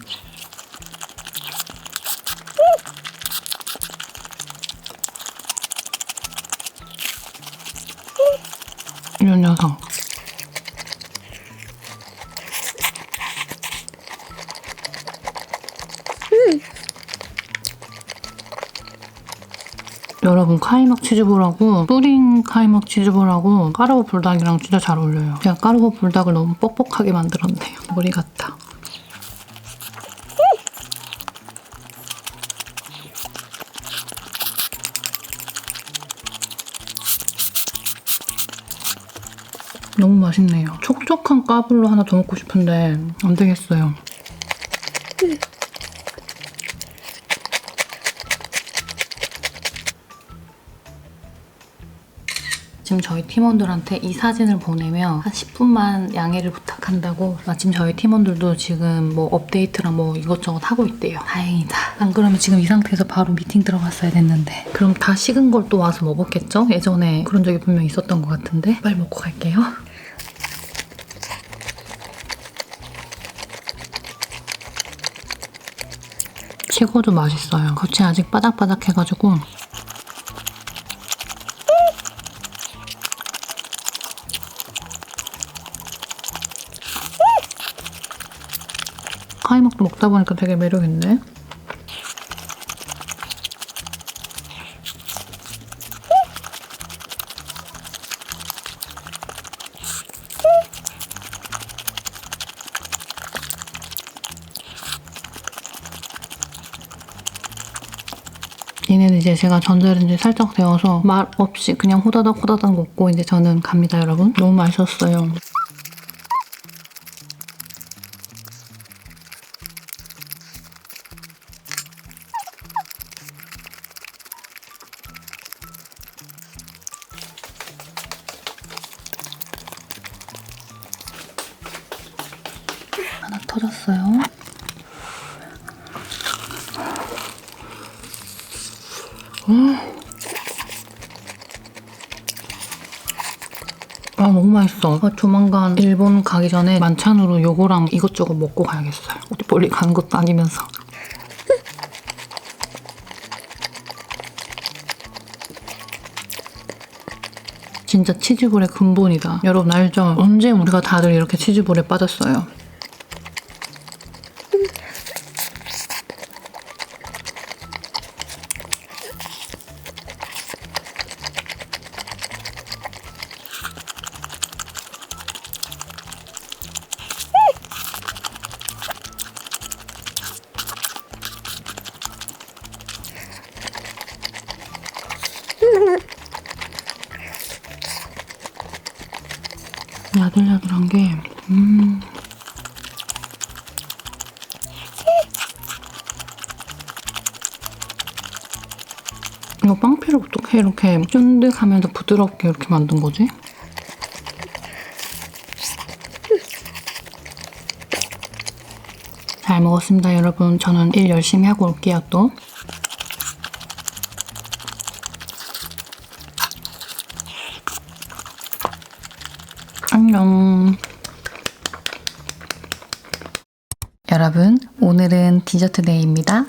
A: 이런 녀석. 여러분 카이막 치즈볼하고 뿌링 카이막 치즈볼하고 까르보 불닭이랑 진짜 잘 어울려요. 제가 까르보 불닭을 너무 뻑뻑하게 만들었네요. 머리 같다. 너무 맛있네요. 촉촉한 까불로 하나 더 먹고 싶은데 안 되겠어요. 지금 저희 팀원들한테 이 사진을 보내면 한 10분만 양해를 부탁한다고 마침 저희 팀원들도 지금 뭐 업데이트랑 뭐 이것저것 하고 있대요. 다행이다. 안 그러면 지금 이 상태에서 바로 미팅 들어갔어야 됐는데. 그럼 다 식은 걸 또 와서 먹었겠죠? 예전에 그런 적이 분명 있었던 것 같은데. 빨리 먹고 갈게요. 식어도 맛있어요. 겉이 아직 바닥바닥해가지고 카이막도 먹다 보니까 되게 매력있네. 얘네는 이제 제가 전자레인지에 살짝 데워서 말 없이 그냥 호다닥 호다닥 먹고 이제 저는 갑니다, 여러분. 너무 맛있었어요. 하나 터졌어요. 아 너무 맛있어. 조만간 일본 가기 전에 만찬으로 요거랑 이것저것 먹고 가야겠어요. 어디 멀리 가는 것도 아니면서. 진짜 치즈볼의 근본이다. 여러분 알죠? 언제 우리가 다들 이렇게 치즈볼에 빠졌어요? 야들야들한 게 이거 빵피를 어떻게 이렇게 쫀득하면서 부드럽게 이렇게 만든 거지? 잘 먹었습니다, 여러분. 저는 일 열심히 하고 올게요, 또. 안녕. 여러분, 오늘은 디저트 데이입니다.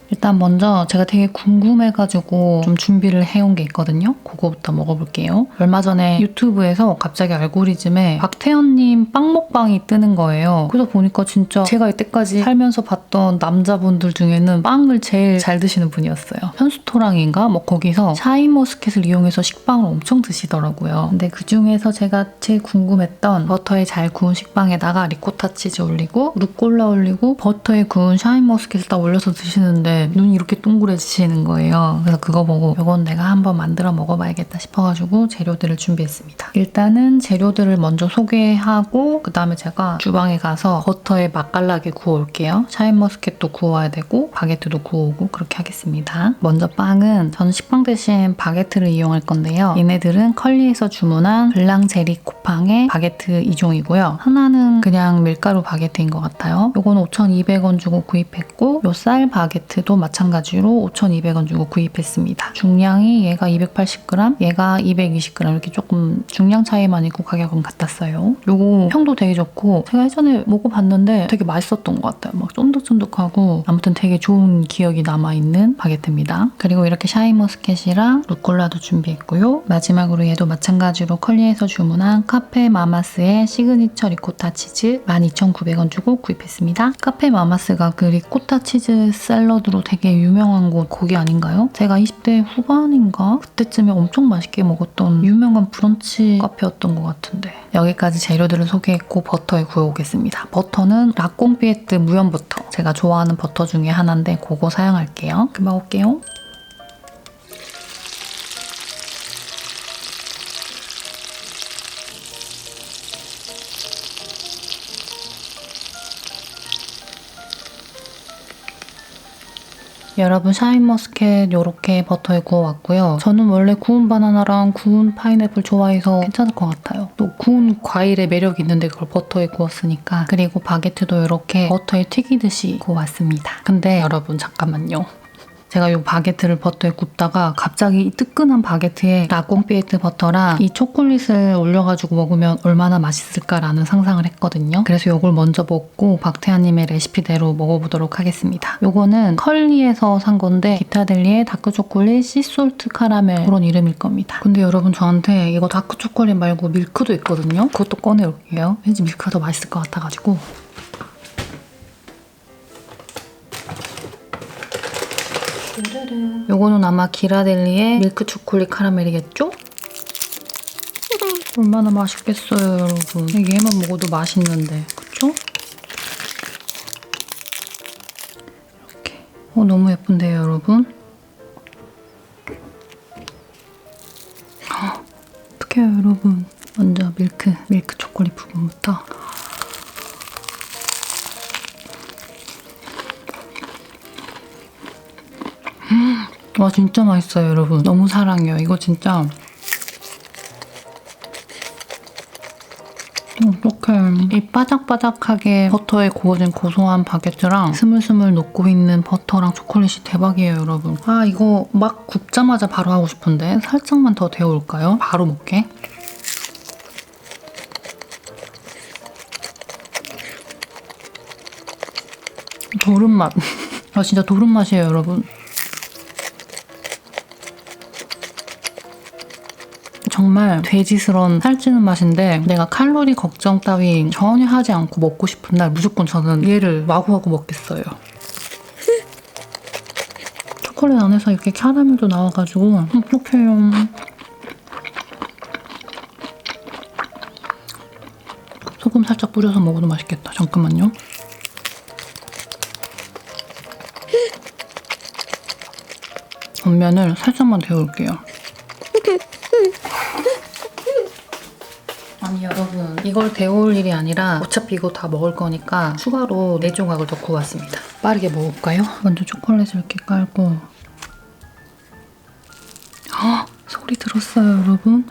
A: 일단 먼저 제가 되게 궁금해가지고 좀 준비를 해온 게 있거든요. 그거부터 먹어볼게요. 얼마 전에 유튜브에서 갑자기 알고리즘에 박태현님 빵 먹방이 뜨는 거예요. 그래서 보니까 진짜 제가 이때까지 살면서 봤던 남자분들 중에는 빵을 제일 잘 드시는 분이었어요. 현수토랑인가? 뭐 거기서 샤인머스켓을 이용해서 식빵을 엄청 드시더라고요. 근데 그중에서 제가 제일 궁금했던 버터에 잘 구운 식빵에다가 리코타 치즈 올리고 루꼴라 올리고 버터에 구운 샤인머스켓을 딱 올려서 드시는데 눈이 이렇게 동그래지시는 거예요. 그래서 그거 보고 이건 내가 한번 만들어 먹어봐야겠다 싶어가지고 재료들을 준비했습니다. 일단은 재료들을 먼저 소개하고 그 다음에 제가 주방에 가서 버터에 맛깔나게 구워올게요. 샤인머스켓도 구워야 되고 바게트도 구워오고 그렇게 하겠습니다. 먼저 빵은 저는 식빵 대신 바게트를 이용할 건데요. 얘네들은 컬리에서 주문한 블랑제리 쿠팡의 바게트 2종이고요. 하나는 그냥 밀가루 바게트인 것 같아요. 요거는 5,200원 주고 구입했고 요 쌀 바게트도 마찬가지로 5,200원 주고 구입했습니다. 중량이 얘가 280g, 얘가 220g 이렇게 조금 중량 차이만 있고 가격은 같았어요. 요거 평도 되게 좋고 제가 예전에 먹어봤는데 되게 맛있었던 것 같아요. 막 쫀득쫀득하고 아무튼 되게 좋은 기억이 남아있는 바게트입니다. 그리고 이렇게 샤인머스켓이랑 루꼴라도 준비했고요. 마지막으로 얘도 마찬가지로 컬리에서 주문한 카페 마마스의 시그니처 리코타 치즈 12,900원 주고 구입했습니다. 카페 마마스가 그 리코타 치즈 샐러드로 되게 유명한 곳 거기 아닌가요? 제가 20대 후반인가? 그때쯤에 엄청 맛있게 먹었던 유명한 브런치 카페였던 것 같은데 여기까지 재료들을 소개했고 버터에 구워오겠습니다. 버터는 라꽁피에트 무염 버터 제가 좋아하는 버터 중에 하나인데 그거 사용할게요. 금방 올게요. 여러분 샤인머스켓 이렇게 버터에 구워왔고요. 저는 원래 구운 바나나랑 구운 파인애플 좋아해서 괜찮을 것 같아요. 또 구운 과일의 매력이 있는데 그걸 버터에 구웠으니까. 그리고 바게트도 이렇게 버터에 튀기듯이 구워왔습니다. 근데 여러분 잠깐만요. 제가 이 바게트를 버터에 굽다가 갑자기 이 뜨끈한 바게트에 라꽁피에트 버터랑 이 초콜릿을 올려가지고 먹으면 얼마나 맛있을까라는 상상을 했거든요. 그래서 이걸 먼저 먹고 박태환님의 레시피대로 먹어보도록 하겠습니다. 이거는 컬리에서 산 건데 기타델리의 다크초콜릿 씨솔트 카라멜 그런 이름일 겁니다. 근데 여러분 저한테 이거 다크초콜릿 말고 밀크도 있거든요. 그것도 꺼내올게요. 왠지 밀크가 더 맛있을 것 같아가지고. 요거는 아마 기라델리의 밀크 초콜릿 카라멜이겠죠? 얼마나 맛있겠어요, 여러분. 얘만 먹어도 맛있는데, 그쵸? 이렇게. 너무 예쁜데요, 여러분? 어떡해요, 여러분. 먼저 밀크 초콜릿 부분부터. 와 진짜 맛있어요 여러분. 너무 사랑해요. 이거 진짜 어떡해. 이 바삭바삭하게 버터에 구워진 고소한 바게트랑 스물스물 녹고 있는 버터랑 초콜릿이 대박이에요 여러분. 아 이거 막 굽자마자 바로 하고 싶은데 살짝만 더 데워올까요? 바로 먹게. 도른맛. 아 진짜 도른맛이에요 여러분. 정말 돼지스러운 살찌는 맛인데 내가 칼로리 걱정 따위 전혀 하지 않고 먹고 싶은 날 무조건 저는 얘를 마구마구 먹겠어요. 초콜릿 안에서 이렇게 캐러멜도 나와가지고 어떡해요. 소금 살짝 뿌려서 먹어도 맛있겠다. 잠깐만요. 겉면을 살짝만 데워올게요. 아니 여러분 이걸 데워올 일이 아니라 어차피 이거 다 먹을 거니까 추가로 4조각을 더 구워왔습니다. 빠르게 먹을까요? 먼저 초콜릿을 이렇게 깔고 소리 들었어요 여러분?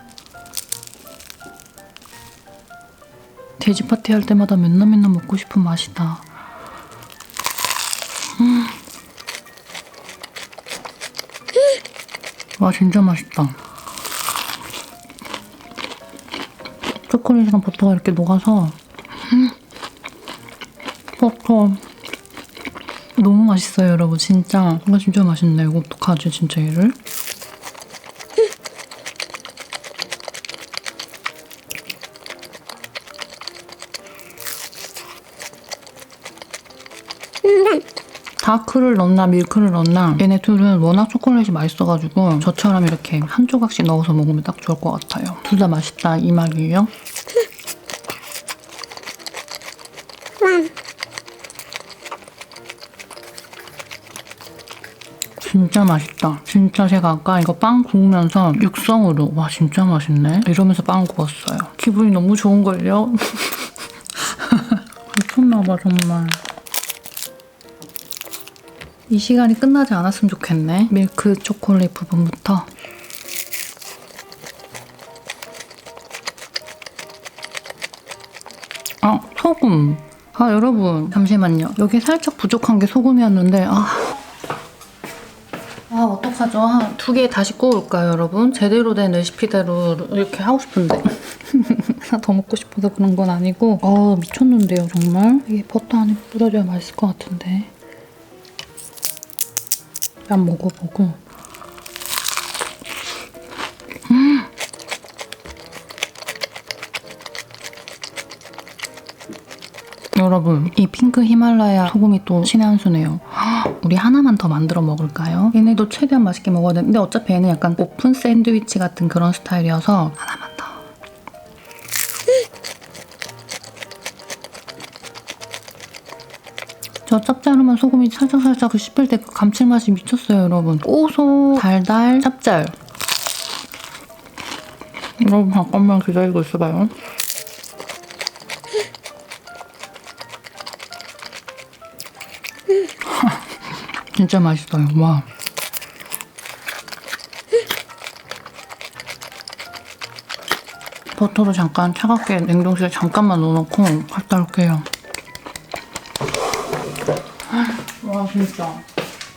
A: 돼지 파티 할 때마다 맨날 먹고 싶은 맛이다. 와 진짜 맛있다. 초콜릿이랑 버터가 이렇게 녹아서 버터 너무 맛있어요 여러분. 진짜 이거 진짜 맛있네. 이거 어떡하지 진짜 얘를. 다크를 넣나 밀크를 넣나 얘네 둘은 워낙 초콜릿이 맛있어가지고 저처럼 이렇게 한 조각씩 넣어서 먹으면 딱 좋을 것 같아요. 둘 다 맛있다 이 말이에요. 진짜 맛있다. 진짜 제가 아까 이거 빵 구우면서 육성으로 와 진짜 맛있네 이러면서 빵 구웠어요. 기분이 너무 좋은걸요? 미쳤나봐 정말. 이 시간이 끝나지 않았으면 좋겠네. 밀크 초콜릿 부분부터. 소금. 여러분 잠시만요. 여기 살짝 부족한 게 소금이었는데 어떡하죠? 2개 다시 구울까요 여러분? 제대로 된 레시피대로 이렇게 하고 싶은데 하나 더 먹고 싶어서 그런 건 아니고 미쳤는데요 정말? 이게 버터 안에 뿌려줘야 맛있을 것 같은데. 한 먹어보고 여러분, 이 핑크 히말라야 소금이 또 신의 한 수네요. 우리 하나만 더 만들어 먹을까요? 얘네도 최대한 맛있게 먹어야 돼. 근데 어차피 얘는 약간 오픈 샌드위치 같은 그런 스타일이어서 하나만 더. 저 짭짤한 소금이 살짝살짝 씹힐 때 그 감칠맛이 미쳤어요, 여러분. 고소, 달달, 짭짤. 여러분 잠깐만 기다리고 있어봐요. 진짜 맛있어요. 와. 버터도 잠깐 차갑게 냉동실에 잠깐만 넣어놓고 갔다 올게요. 와 진짜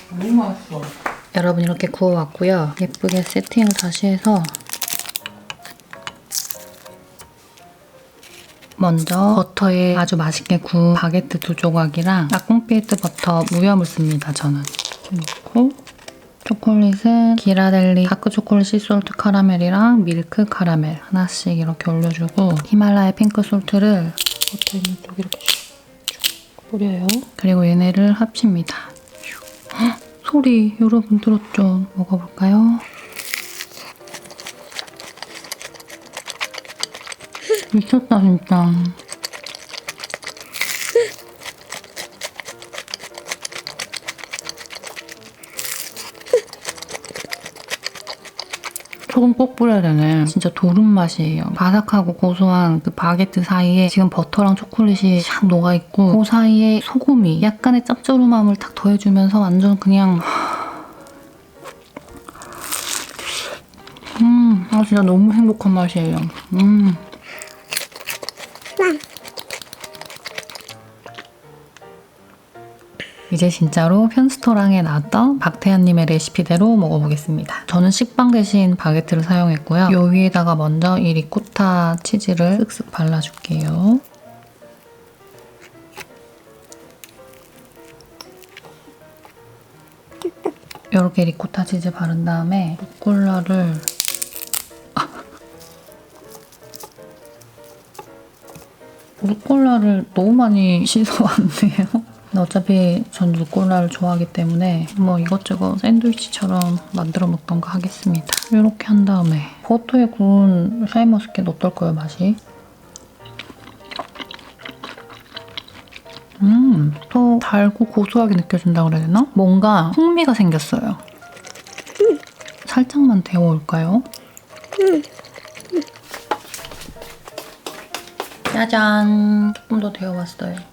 A: 너무 맛있어. 여러분 이렇게 구워왔고요. 예쁘게 세팅을 다시 해서 먼저 버터에 아주 맛있게 구운 바게트 2조각이랑 라콩피에트 버터 무염을 씁니다. 저는 이렇게 넣고 초콜릿은 기라델리 다크 초콜릿 시솔트 카라멜이랑 밀크 카라멜 하나씩 이렇게 올려주고 히말라야 핑크 솔트를 버터 있는 쪽 이렇게 쭉 뿌려요. 그리고 얘네를 합칩니다. 헉, 소리 여러분 들었죠? 먹어볼까요? 미쳤다 진짜. 소금 꼭 뿌려야 되네. 진짜 도름 맛이에요. 바삭하고 고소한 그 바게트 사이에 지금 버터랑 초콜릿이 샥 녹아있고 그 사이에 소금이 약간의 짭조름함을 탁 더해주면서 완전 그냥 아 진짜 너무 행복한 맛이에요. 이제 진짜로 편스토랑에 나왔던 박태환님의 레시피대로 먹어보겠습니다. 저는 식빵 대신 바게트를 사용했고요. 요 위에다가 먼저 이 리코타 치즈를 쓱쓱 발라줄게요. 이렇게 리코타 치즈 바른 다음에 루꼴라를 루꼴라를 너무 많이 씻어왔네요. 근데 어차피 전 루꼴라를 좋아하기 때문에 뭐 이것저것 샌드위치처럼 만들어 먹던 거 하겠습니다. 이렇게 한 다음에 버터에 구운 샤인머스켓 어떨까요, 맛이? 더 달고 고소하게 느껴진다고 그래야 되나? 뭔가 풍미가 생겼어요. 살짝만 데워올까요? 짜잔! 조금 더 데워봤어요.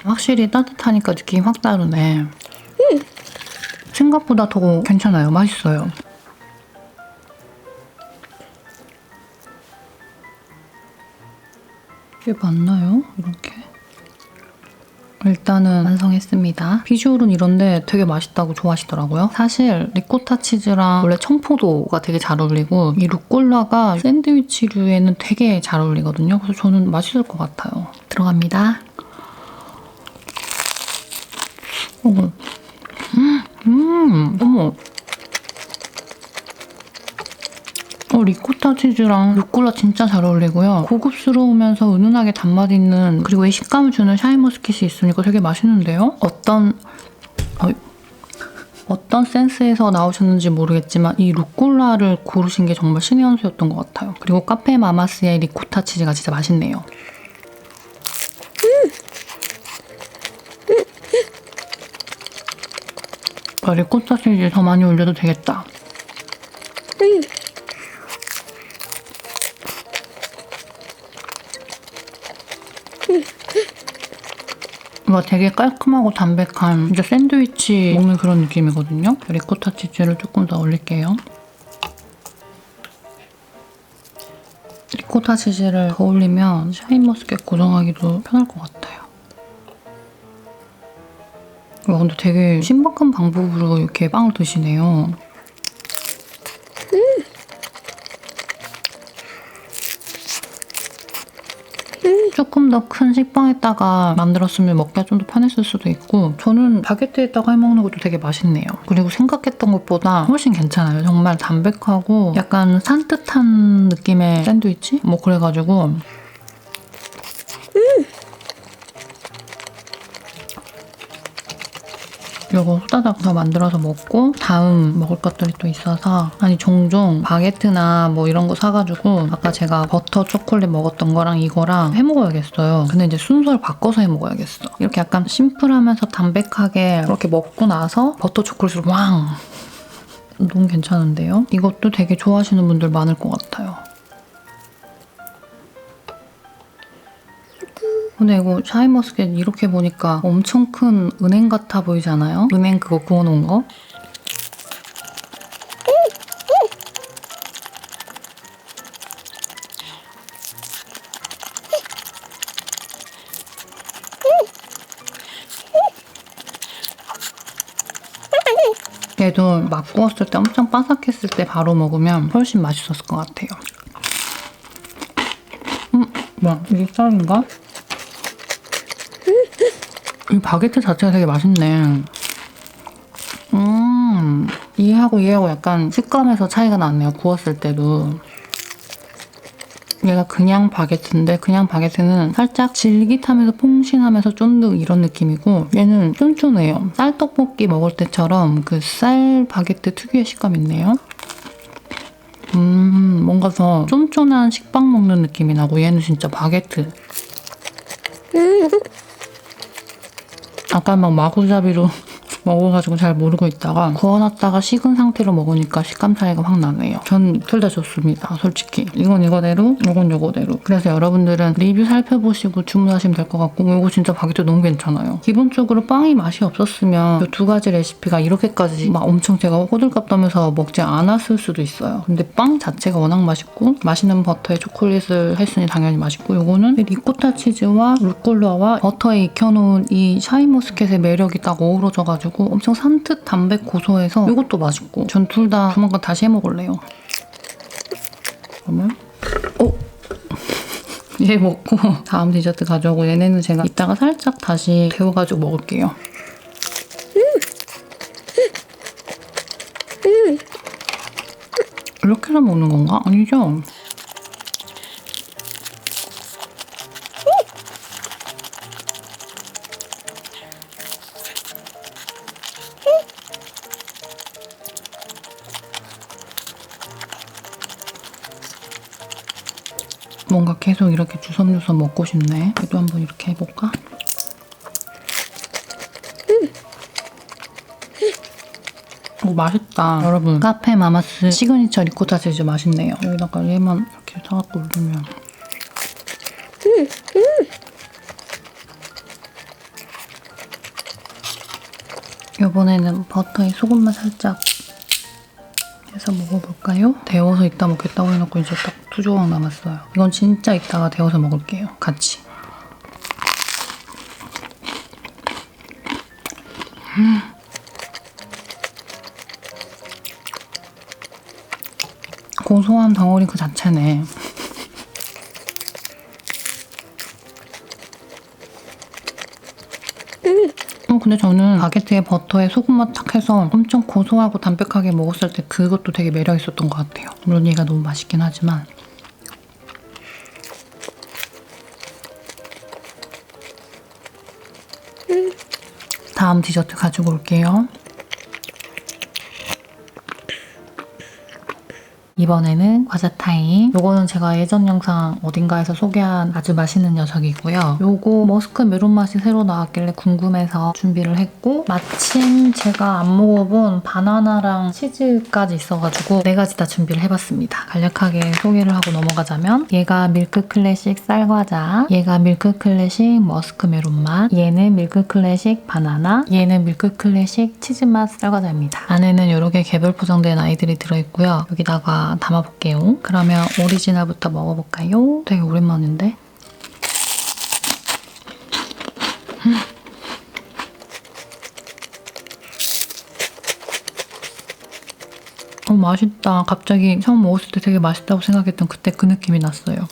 A: 확실히 따뜻하니까 느낌이 확 다르네. 생각보다 더 괜찮아요. 맛있어요. 이게 맞나요? 이렇게. 일단은 완성했습니다. 비주얼은 이런데 되게 맛있다고 좋아하시더라고요. 사실 리코타 치즈랑 원래 청포도가 되게 잘 어울리고 이 루꼴라가 샌드위치류에는 되게 잘 어울리거든요. 그래서 저는 맛있을 것 같아요. 들어갑니다. 어머. 어머. 리코타 치즈랑 루꼴라 진짜 잘 어울리고요. 고급스러우면서 은은하게 단맛 있는 그리고 이 식감을 주는 샤인머스켓이 있으니까 되게 맛있는데요? 어떤 센스에서 나오셨는지 모르겠지만 이 루꼴라를 고르신 게 정말 신의 한 수였던 것 같아요. 그리고 카페 마마스의 리코타 치즈가 진짜 맛있네요. 리코타 치즈 더 많이 올려도 되겠다. 이거 되게 깔끔하고 담백한 진짜 샌드위치 먹는 그런 느낌이거든요. 리코타 치즈를 조금 더 올릴게요. 리코타 치즈를 더 올리면 샤인머스켓 고정하기도 편할 것 같아요. 와, 근데 되게 신박한 방법으로 이렇게 빵을 드시네요. 조금 더 큰 식빵에다가 만들었으면 먹기가 좀 더 편했을 수도 있고 저는 바게트에다가 해먹는 것도 되게 맛있네요. 그리고 생각했던 것보다 훨씬 괜찮아요. 정말 담백하고 약간 산뜻한 느낌의 샌드위치? 뭐 그래가지고 이거 후다닥 더 만들어서 먹고 다음 먹을 것들이 또 있어서 아니 종종 바게트나 뭐 이런 거 사가지고 아까 제가 버터 초콜릿 먹었던 거랑 이거랑 해먹어야겠어요. 근데 이제 순서를 바꿔서 해먹어야겠어. 이렇게 약간 심플하면서 담백하게 그렇게 먹고 나서 버터 초콜릿으로 왕! 너무 괜찮은데요? 이것도 되게 좋아하시는 분들 많을 것 같아요. 근데 이거 샤인머스켓 이렇게 보니까 엄청 큰 은행 같아 보이잖아요? 은행 그거 구워놓은 거? 얘도 막 구웠을 때 엄청 바삭했을 때 바로 먹으면 훨씬 맛있었을 것 같아요. 뭐야, 이게 쌀인가? 이 바게트 자체가 되게 맛있네. 얘하고 약간 식감에서 차이가 나네요. 구웠을 때도. 얘가 그냥 바게트인데 그냥 바게트는 살짝 질깃하면서 퐁신하면서 쫀득 이런 느낌이고 얘는 쫀쫀해요. 쌀떡볶이 먹을 때처럼 그 쌀 바게트 특유의 식감 있네요. 뭔가 더 쫀쫀한 식빵 먹는 느낌이 나고 얘는 진짜 바게트. 아까 막 마구잡이로 먹어가지고 잘 모르고 있다가 구워놨다가 식은 상태로 먹으니까 식감 차이가 확 나네요. 전 둘 다 좋습니다. 솔직히. 이건 이거대로, 이건 이거대로. 그래서 여러분들은 리뷰 살펴보시고 주문하시면 될 것 같고 이거 진짜 바게트 너무 괜찮아요. 기본적으로 빵이 맛이 없었으면 이 두 가지 레시피가 이렇게까지 막 엄청 제가 호들갑 떠면서 먹지 않았을 수도 있어요. 근데 빵 자체가 워낙 맛있고 맛있는 버터에 초콜릿을 했으니 당연히 맛있고 이거는 리코타 치즈와 루꼴라와 버터에 익혀놓은 이 샤인머스켓의 매력이 딱 어우러져가지고 엄청 산뜻 담백 고소해서 이것도 맛있고 전 둘 다 조만간 다시 해먹을래요. 그러면 얘 먹고 다음 디저트 가져오고 얘네는 제가 이따가 살짝 다시 데워가지고 먹을게요. 이렇게 해서 먹는 건가? 아니죠? 뭔가 계속 이렇게 주섬주섬 먹고 싶네. 얘도 한번 이렇게 해볼까? 오, 맛있다. 여러분, 카페 마마스 시그니처 리코타 치즈 맛있네요. 여기다가 얘만 이렇게 사갖고 올리면 이번에는 버터에 소금만 살짝 해서 먹어볼까요? 데워서 이따 먹겠다고 해놓고 이제 딱 2조각 남았어요. 이건 진짜 이따가 데워서 먹을게요. 같이. 고소한 덩어리 그 자체네. 근데 저는 바게트에 버터에 소금만 딱 해서 엄청 고소하고 담백하게 먹었을 때 그것도 되게 매력 있었던 것 같아요. 물론 얘가 너무 맛있긴 하지만. 다음 디저트 가지고 올게요. 이번에는 과자 타임. 요거는 제가 예전 영상 어딘가에서 소개한 아주 맛있는 녀석이고요. 요거 머스크 메론 맛이 새로 나왔길래 궁금해서 준비를 했고 마침 제가 안 먹어본 바나나랑 치즈까지 있어가지고 4가지 다 준비를 해봤습니다. 간략하게 소개를 하고 넘어가자면 얘가 밀크 클래식 쌀과자, 얘가 밀크 클래식 머스크 메론 맛, 얘는 밀크 클래식 바나나, 얘는 밀크 클래식 치즈 맛 쌀과자입니다. 안에는 이렇게 개별 포장된 아이들이 들어있고요. 여기다가 담아볼게요. 그러면 오리지널부터 먹어볼까요? 되게 오랜만인데? 맛있다. 갑자기 처음 먹었을 때 되게 맛있다고 생각했던 그때 그 느낌이 났어요.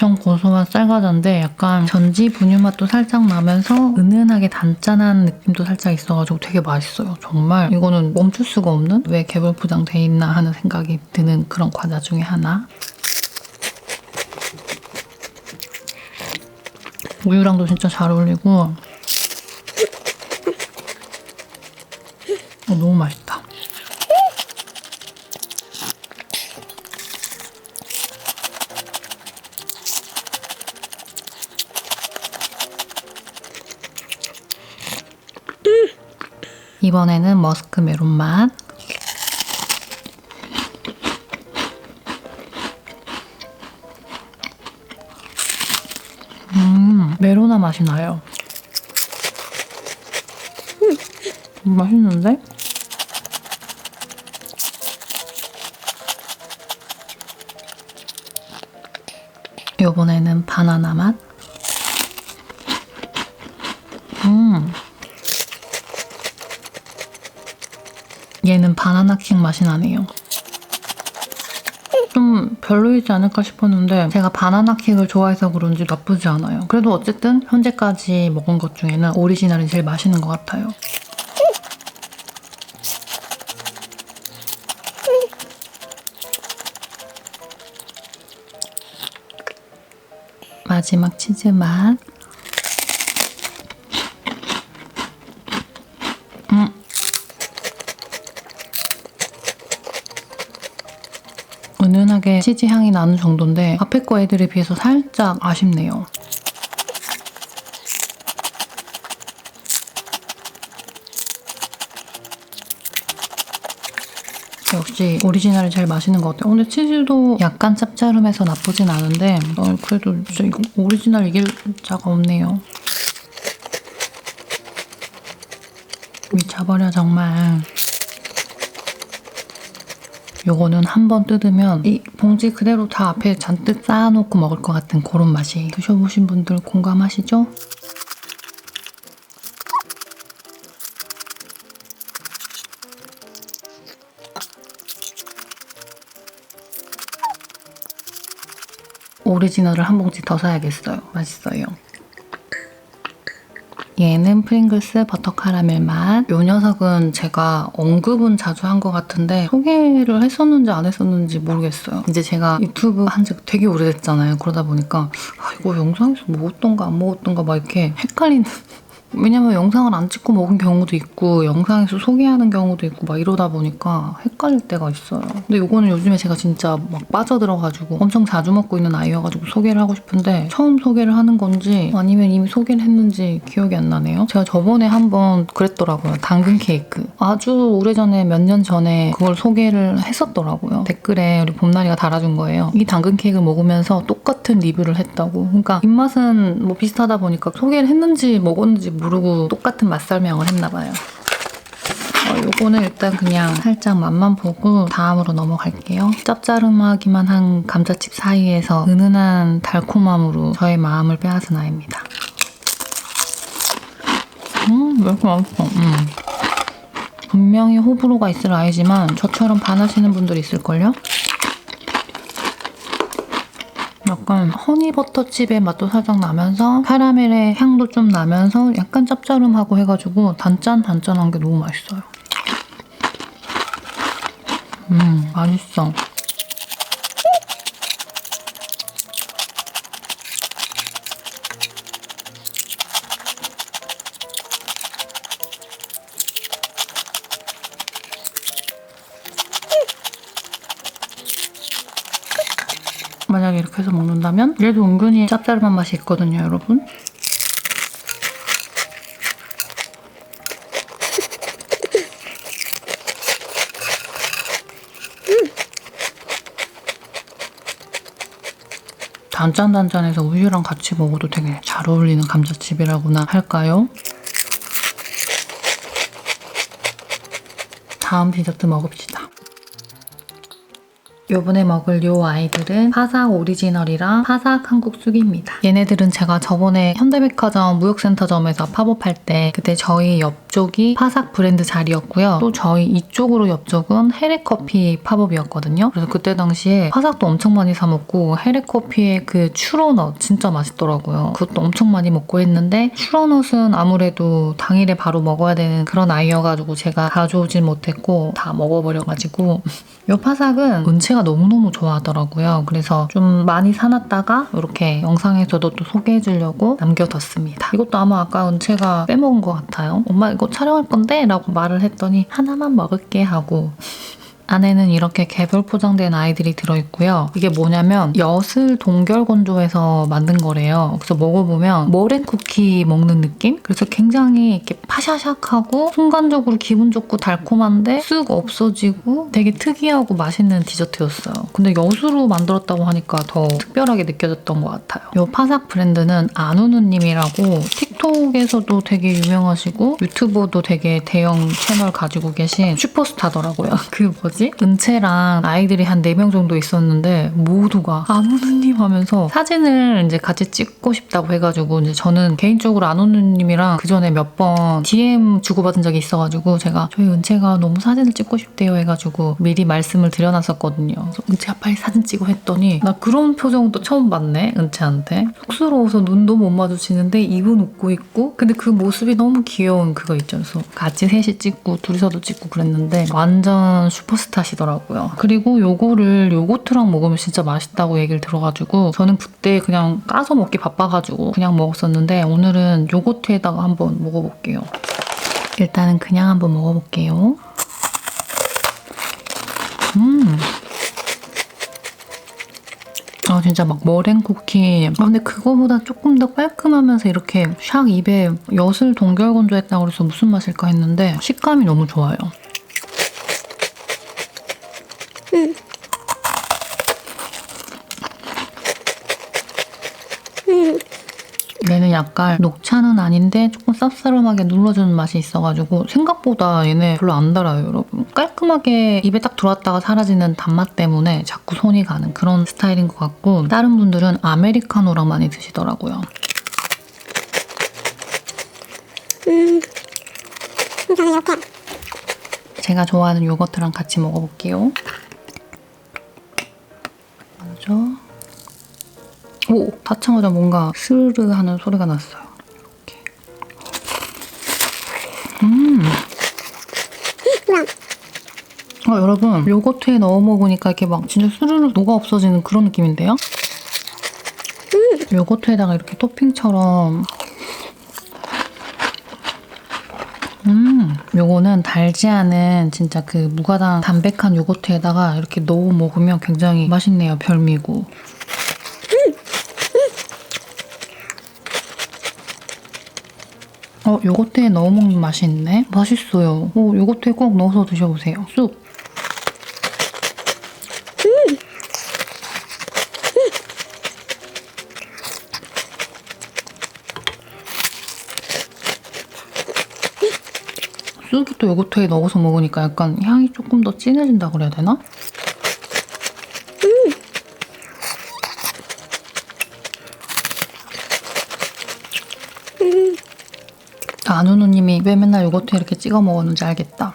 A: 엄청 고소한 쌀과자인데 약간 전지 분유 맛도 살짝 나면서 은은하게 단짠한 느낌도 살짝 있어가지고 되게 맛있어요. 정말 이거는 멈출 수가 없는 왜 개별 포장돼 있나 하는 생각이 드는 그런 과자 중에 하나. 우유랑도 진짜 잘 어울리고 너무 맛있다. 이번에는 머스크 메론 맛. 메로나 맛이 나요. 맛있는데? 이번에는 바나나 맛. 얘는 바나나킥 맛이 나네요. 좀 별로이지 않을까 싶었는데 제가 바나나킥을 좋아해서 그런지 나쁘지 않아요. 그래도 어쨌든 현재까지 먹은 것 중에는 오리지널이 제일 맛있는 것 같아요. 마지막 치즈 맛. 은은하게 치즈 향이 나는 정도인데 앞에 거 애들에 비해서 살짝 아쉽네요. 역시 오리지널이 제일 맛있는 것 같아요. 근데 치즈도 약간 짭짤하면서 나쁘진 않은데 그래도 진짜 이거 오리지널 이길 자가 없네요. 미쳐버려 정말. 요거는 한 번 뜯으면 이 봉지 그대로 다 앞에 잔뜩 쌓아놓고 먹을 것 같은 그런 맛이. 드셔보신 분들 공감하시죠? 오리지널을 한 봉지 더 사야겠어요. 맛있어요. 얘는 프링글스 버터 카라멜 맛. 이 녀석은 제가 언급은 자주 한 것 같은데 소개를 했었는지 안 했었는지 모르겠어요. 이제 제가 유튜브 한 지 되게 오래됐잖아요. 그러다 보니까 이거 영상에서 먹었던가 안 먹었던가 막 이렇게 헷갈리는 왜냐면 영상을 안 찍고 먹은 경우도 있고 영상에서 소개하는 경우도 있고 막 이러다 보니까 헷갈릴 때가 있어요. 근데 요거는 요즘에 제가 진짜 막 빠져들어가지고 엄청 자주 먹고 있는 아이여가지고 소개를 하고 싶은데 처음 소개를 하는 건지 아니면 이미 소개를 했는지 기억이 안 나네요. 제가 저번에 한번 그랬더라고요. 당근 케이크. 아주 오래전에 몇 년 전에 그걸 소개를 했었더라고요. 댓글에 우리 봄나리가 달아준 거예요. 이 당근 케이크 먹으면서 똑같은 리뷰를 했다고. 그러니까 입맛은 뭐 비슷하다 보니까 소개를 했는지 먹었는지 모르고 똑같은 맛 설명을 했나봐요. 요거는 일단 그냥 살짝 맛만 보고 다음으로 넘어갈게요. 짭짜름하기만 한 감자칩 사이에서 은은한 달콤함으로 저의 마음을 빼앗은 아이입니다. 왜 이렇게 맛있어? 분명히 호불호가 있을 아이지만 저처럼 반하시는 분들이 있을걸요? 약간 허니버터칩의 맛도 살짝 나면서 카라멜의 향도 좀 나면서 약간 짭짤하고 해가지고 단짠한 게 너무 맛있어요. 맛있어. 만약에 이렇게 해서 먹는다면 얘도 은근히 짭짤한 맛이 있거든요, 여러분. 단짠단짠해서 우유랑 같이 먹어도 되게 잘 어울리는 감자칩이라고나 할까요? 다음 디저트 먹읍시다. 요번에 먹을 요 아이들은 파삭 오리지널이랑 파삭 한국 쑥입니다. 얘네들은 제가 저번에 현대백화점 무역센터점에서 팝업할 때 그때 저희 옆쪽이 파삭 브랜드 자리였고요. 또 저희 이쪽으로 옆쪽은 헤레커피 팝업이었거든요. 그래서 그때 당시에 파삭도 엄청 많이 사 먹고 헤레커피의 그 추러넛 진짜 맛있더라고요. 그것도 엄청 많이 먹고 했는데 추러넛은 아무래도 당일에 바로 먹어야 되는 그런 아이여가지고 제가 가져오진 못했고 다 먹어버려가지고 이 파삭은 은채가 너무너무 좋아하더라고요. 그래서 좀 많이 사놨다가 이렇게 영상에서도 또 소개해주려고 남겨뒀습니다. 이것도 아마 아까 은채가 빼먹은 것 같아요. 엄마 이거 촬영할 건데? 라고 말을 했더니 하나만 먹을게 하고 안에는 이렇게 개별 포장된 아이들이 들어있고요. 이게 뭐냐면 엿을 동결 건조해서 만든 거래요. 그래서 먹어보면 머랭 쿠키 먹는 느낌? 그래서 굉장히 이렇게 파샤샥하고 순간적으로 기분 좋고 달콤한데 쓱 없어지고 되게 특이하고 맛있는 디저트였어요. 근데 엿으로 만들었다고 하니까 더 특별하게 느껴졌던 것 같아요. 이 파삭 브랜드는 안우누님이라고 틱톡에서도 되게 유명하시고 유튜버도 되게 대형 채널 가지고 계신 슈퍼스타더라고요. 그 뭐지? 은채랑 아이들이 한 4명 정도 있었는데 모두가 안우누님 하면서 사진을 이제 같이 찍고 싶다고 해가지고 이제 저는 개인적으로 안우누님이랑 그 전에 몇 번 DM 주고받은 적이 있어가지고 제가 저희 은채가 너무 사진을 찍고 싶대요 해가지고 미리 말씀을 드려놨었거든요. 그래서 은채야 빨리 사진 찍어 했더니 나 그런 표정도 처음 봤네 은채한테. 쑥스러워서 눈도 못 마주치는데 입은 웃고 있고 근데 그 모습이 너무 귀여운 그거 있죠. 그래서 같이 셋이 찍고 둘이서도 찍고 그랬는데 완전 슈퍼스타시더라고요. 그리고 요거를 요거트랑 먹으면 진짜 맛있다고 얘기를 들어가지고 저는 그때 그냥 까서 먹기 바빠가지고 그냥 먹었었는데 오늘은 요거트에다가 한번 먹어볼게요. 일단은 그냥 한번 먹어볼게요. 아 진짜 막 머랭 쿠키. 아 근데 그거보다 조금 더 깔끔하면서 이렇게 샥 입에 엿을 동결 건조했다고 그래서 무슨 맛일까 했는데 식감이 너무 좋아요. 얘는 약간 녹차는 아닌데 조금 쌉싸름하게 눌러주는 맛이 있어가지고 생각보다 얘네 별로 안 달아요, 여러분. 깔끔하게 입에 딱 들어왔다가 사라지는 단맛 때문에 자꾸 손이 가는 그런 스타일인 것 같고 다른 분들은 아메리카노랑 많이 드시더라고요.
B: 이렇게.
A: 제가 좋아하는 요거트랑 같이 먹어볼게요. 먼저 오! 닫자마자 뭔가 스르르 하는 소리가 났어요. 이렇게. 여러분 요거트에 넣어 먹으니까 이렇게 막 진짜 스르르 녹아 없어지는 그런 느낌인데요? 요거트에다가 이렇게 토핑처럼 요거는 달지 않은 진짜 그 무가당 담백한 요거트에다가 이렇게 넣어 먹으면 굉장히 맛있네요. 별미고. 요거트에 넣어 먹는 맛이 있네? 맛있어요. 요거트에 꼭 넣어서 드셔보세요. 쑥! 쑥이 또 요거트에 넣어서 먹으니까 약간 향이 조금 더 진해진다 그래야 되나? 안우누님이 왜 맨날 요거트에 이렇게 찍어 먹었는지 알겠다.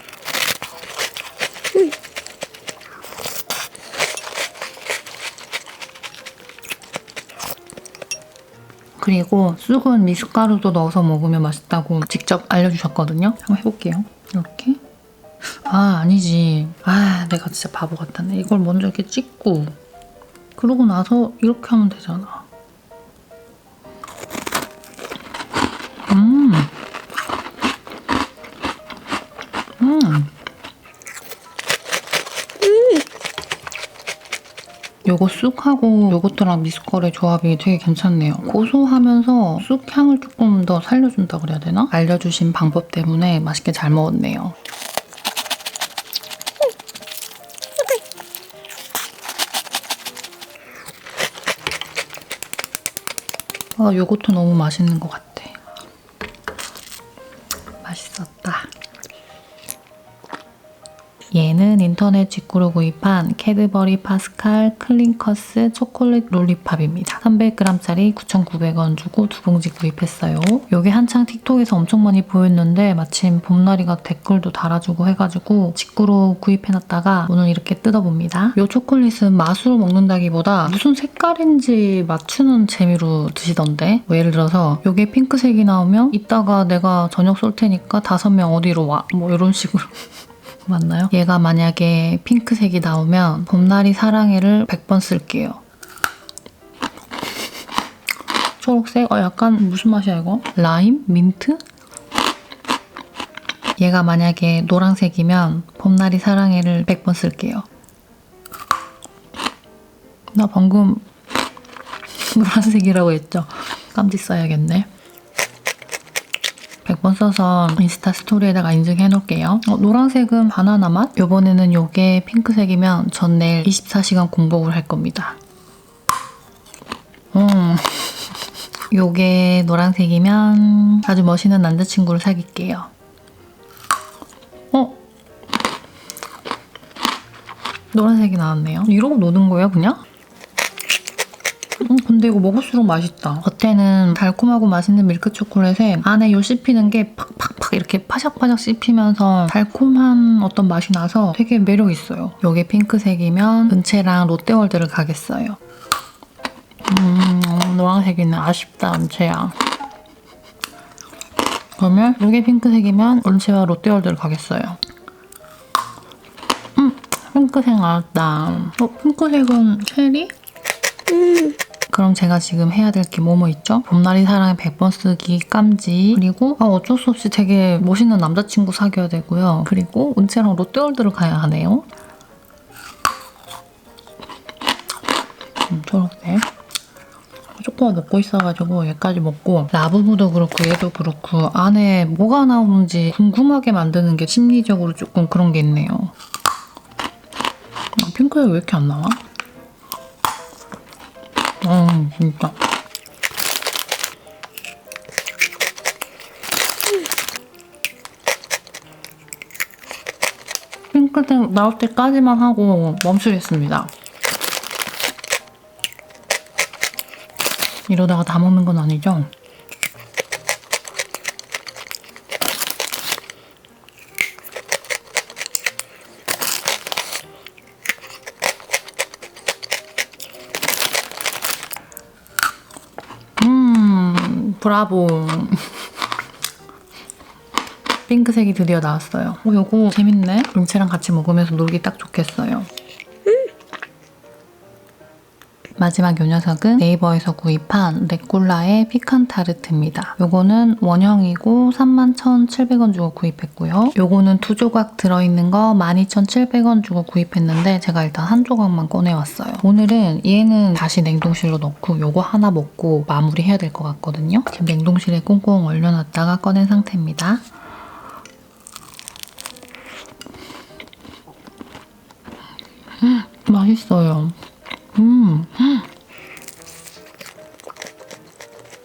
A: 그리고 쑥은 미숫가루도 넣어서 먹으면 맛있다고 직접 알려주셨거든요. 한번 해볼게요. 이렇게. 아 아니지. 아 내가 진짜 바보 같았네. 이걸 먼저 이렇게 찍고 그러고 나서 이렇게 하면 되잖아. 요거 쑥하고 요거트랑 미숫가루의 조합이 되게 괜찮네요. 고소하면서 쑥 향을 조금 더 살려준다 그래야 되나? 알려주신 방법 때문에 맛있게 잘 먹었네요. 요거트 너무 맛있는 것 같아. 맛있었다. 얘는 인터넷 직구로 구입한 캐드버리 파스칼 클린커스 초콜릿 롤리팝입니다. 300g짜리 9,900원 주고 2봉지 구입했어요. 요게 한창 틱톡에서 엄청 많이 보였는데 마침 봄나리가 댓글도 달아주고 해가지고 직구로 구입해놨다가 오늘 이렇게 뜯어봅니다. 요 초콜릿은 맛으로 먹는다기보다 무슨 색깔인지 맞추는 재미로 드시던데 뭐 예를 들어서 요게 핑크색이 나오면 이따가 내가 저녁 쏠 테니까 5명 어디로 와 뭐 이런 식으로 맞나요? 얘가 만약에 핑크색이 나오면 봄나리 사랑해를 100번 쓸게요. 초록색? 약간 무슨 맛이야 이거? 라임? 민트? 얘가 만약에 노란색이면 봄나리 사랑해를 100번 쓸게요. 나 방금 노란색이라고 했죠? 깜찍 써야겠네. 100번 써서 인스타 스토리에다가 인증해 놓을게요. 노란색은 바나나 맛? 이번에는 요게 핑크색이면 전 내일 24시간 공복을 할 겁니다. 요게 노란색이면 아주 멋있는 남자친구를 사귈게요. 노란색이 나왔네요. 이러고 노는 거예요, 그냥? 근데 이거 먹을수록 맛있다. 겉에는 달콤하고 맛있는 밀크 초콜릿에 안에 요 씹히는 게 팍팍팍 이렇게 파샥파샥 씹히면서 달콤한 어떤 맛이 나서 되게 매력 있어요. 요게 핑크색이면 은채랑 롯데월드를 가겠어요. 노란색이는 아쉽다, 은채야. 그러면 요게 핑크색이면 은채와 롯데월드를 가겠어요. 핑크색 나왔다. 핑크색은 체리? 그럼 제가 지금 해야 될 게 뭐뭐 있죠? 봄나리 사랑에 100번 쓰기 깜지, 그리고 어쩔 수 없이 되게 멋있는 남자친구 사귀어야 되고요. 그리고 은채랑 롯데월드를 가야 하네요. 초록색. 초코가 먹고 있어가지고 얘까지 먹고, 라부부도 그렇고 얘도 그렇고 안에 뭐가 나오는지 궁금하게 만드는 게 심리적으로 조금 그런 게 있네요. 핑크색 왜 이렇게 안 나와? 진짜. 핑크색 나올 때까지만 하고 멈추겠습니다. 이러다가 다 먹는 건 아니죠? 브라보. 핑크색이 드디어 나왔어요. 요거 재밌네. 은채랑 같이 먹으면서 놀기 딱 좋겠어요. 마지막 요 녀석은 네이버에서 구입한 레꿀라의 피칸 타르트입니다. 요거는 원형이고 31,700원 주고 구입했고요. 요거는 2조각 들어있는 거 12,700원 주고 구입했는데 제가 일단 한 조각만 꺼내왔어요. 오늘은 얘는 다시 냉동실로 넣고 요거 하나 먹고 마무리해야 될 것 같거든요. 지금 냉동실에 꽁꽁 얼려놨다가 꺼낸 상태입니다. 맛있어요.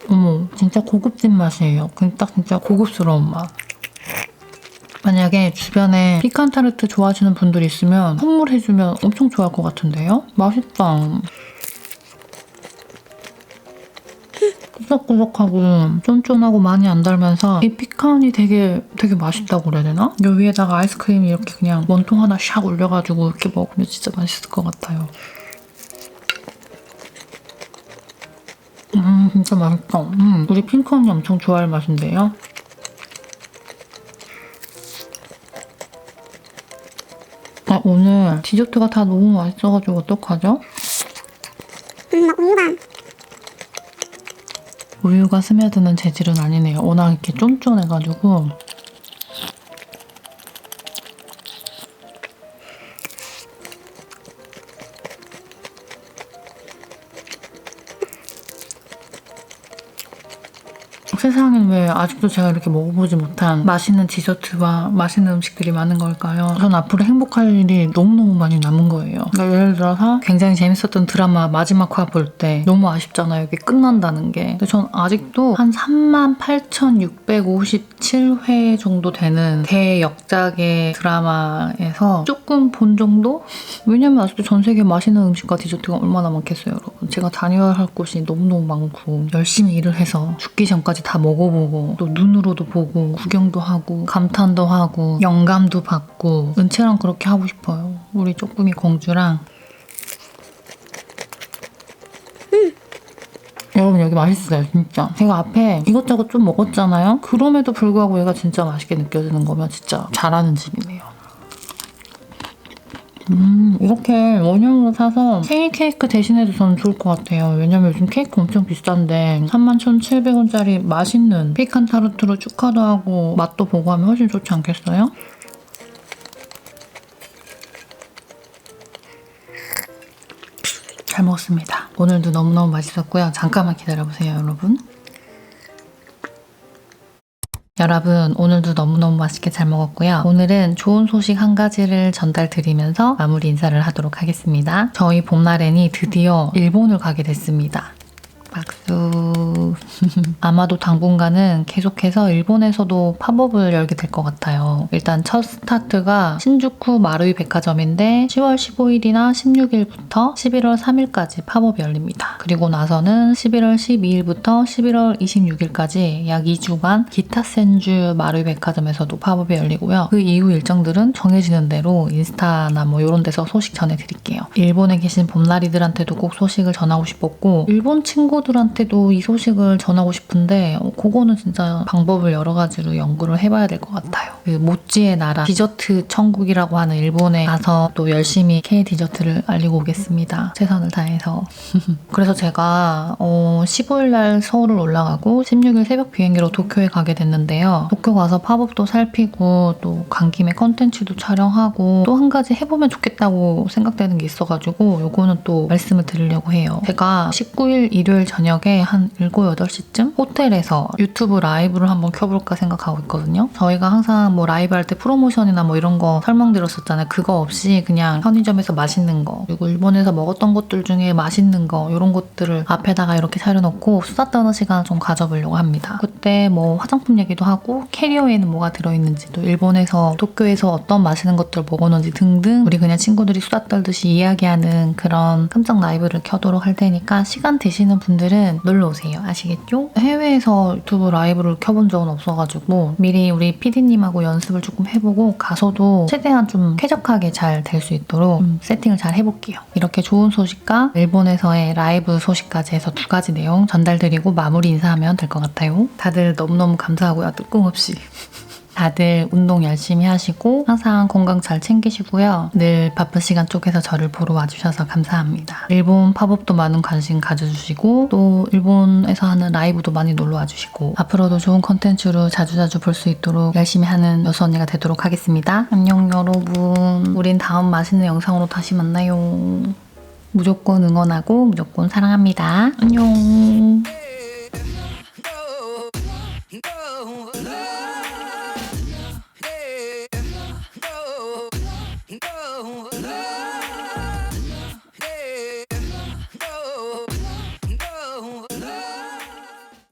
A: 어머, 진짜 고급진 맛이에요. 딱 진짜 고급스러운 맛. 만약에 주변에 피칸 타르트 좋아하시는 분들 있으면 선물해주면 엄청 좋아할 것 같은데요? 맛있다. 꾸덕꾸덕하고 쫀쫀하고 많이 안 달면서 이 피칸이 되게 맛있다고 그래야 되나? 요 위에다가 아이스크림 이렇게 그냥 원통 하나 샥 올려가지고 이렇게 먹으면 진짜 맛있을 것 같아요. 진짜 맛있다. 우리 핑크 언니 엄청 좋아할 맛인데요? 오늘 디저트가 다 너무 맛있어가지고 어떡하죠?
B: 우유가.
A: 우유가 스며드는 재질은 아니네요. 워낙 이렇게 쫀쫀해가지고. 세상엔 왜 아직도 제가 이렇게 먹어보지 못한 맛있는 디저트와 맛있는 음식들이 많은 걸까요? 전 앞으로 행복할 일이 너무너무 많이 남은 거예요. 그러니까 예를 들어서 굉장히 재밌었던 드라마 마지막 화 볼 때 너무 아쉽잖아요. 이게 끝난다는 게. 근데 전 아직도 한 38,657회 정도 되는 대역작의 드라마에서 조금 본 정도? 왜냐면 아직도 전 세계 맛있는 음식과 디저트가 얼마나 많겠어요, 여러분. 제가 다녀야 할 곳이 너무너무 많고 열심히 일을 해서 죽기 전까지 다 먹어보고 또 눈으로도 보고 구경도 하고 감탄도 하고 영감도 받고 은채랑 그렇게 하고 싶어요. 우리 쪼꾸미 공주랑. 여러분 여기 맛있어요 진짜. 제가 앞에 이것저것 좀 먹었잖아요. 그럼에도 불구하고 얘가 진짜 맛있게 느껴지는 거면 진짜 잘하는 집이네요. 이렇게 원형으로 사서 케이크 대신해도 저는 좋을 것 같아요. 왜냐면 요즘 케이크 엄청 비싼데 31,700원짜리 맛있는 피칸 타르트로 축하도 하고 맛도 보고 하면 훨씬 좋지 않겠어요? 잘 먹었습니다. 오늘도 너무너무 맛있었고요. 잠깐만 기다려보세요, 여러분. 여러분 오늘도 너무너무 맛있게 잘 먹었고요. 오늘은 좋은 소식 한 가지를 전달드리면서 마무리 인사를 하도록 하겠습니다. 저희 봄나렌이 드디어 일본을 가게 됐습니다. 박수. 아마도 당분간은 계속해서 일본에서도 팝업을 열게 될 것 같아요. 일단 첫 스타트가 신주쿠 마루이 백화점인데 10월 15일이나 16일부터 11월 3일까지 팝업이 열립니다. 그리고 나서는 11월 12일부터 11월 26일까지 약 2주간 기타센주 마루이 백화점에서도 팝업이 열리고요. 그 이후 일정들은 정해지는 대로 인스타나 뭐 이런 데서 소식 전해드릴게요. 일본에 계신 봄나리들한테도 꼭 소식을 전하고 싶었고 일본 친구들한테도 이 소식을 전하고 싶은데 그거는 진짜 방법을 여러 가지로 연구를 해봐야 될 것 같아요. 그 모찌의 나라 디저트 천국이라고 하는 일본에 가서 또 열심히 K 디저트를 알리고 오겠습니다. 최선을 다해서. 그래서 제가 15일 날 서울을 올라가고 16일 새벽 비행기로 도쿄에 가게 됐는데요. 도쿄 가서 팝업도 살피고 또 간 김에 컨텐츠도 촬영하고 또 한 가지 해보면 좋겠다고 생각되는 게 있어가지고 요거는 또 말씀을 드리려고 해요. 제가 19일 일요일 저녁에 한 7, 8시쯤 호텔에서 유튜브 라이브를 한번 켜볼까 생각하고 있거든요. 저희가 항상 뭐 라이브 할 때 프로모션이나 뭐 이런 거 설명드렸었잖아요. 그거 없이 그냥 편의점에서 맛있는 거 그리고 일본에서 먹었던 것들 중에 맛있는 거 이런 것들을 앞에다가 이렇게 차려놓고 수다 떠는 시간을 좀 가져보려고 합니다. 그때 뭐 화장품 얘기도 하고 캐리어에는 뭐가 들어있는지 또 일본에서 도쿄에서 어떤 맛있는 것들 먹었는지 등등 우리 그냥 친구들이 수다 떨듯이 이야기하는 그런 깜짝 라이브를 켜도록 할 테니까 시간 되시는 분들은 놀러오세요. 아시겠죠? 해외에서 유튜브 라이브를 켜본 적은 없어가지고 미리 우리 PD님하고 연습을 조금 해보고 가서도 최대한 좀 쾌적하게 잘 될 수 있도록 세팅을 잘 해볼게요. 이렇게 좋은 소식과 일본에서의 라이브 소식까지 해서 2가지 내용 전달드리고 마무리 인사하면 될 것 같아요. 다들 너무너무 감사하고요. 뜬금없이. 다들 운동 열심히 하시고 항상 건강 잘 챙기시고요. 늘 바쁜 시간 쪼개서 저를 보러 와주셔서 감사합니다. 일본 팝업도 많은 관심 가져주시고 또 일본에서 하는 라이브도 많이 놀러 와주시고 앞으로도 좋은 컨텐츠로 자주자주 볼 수 있도록 열심히 하는 여수 언니가 되도록 하겠습니다. 안녕 여러분. 우린 다음 맛있는 영상으로 다시 만나요. 무조건 응원하고 무조건 사랑합니다. 안녕.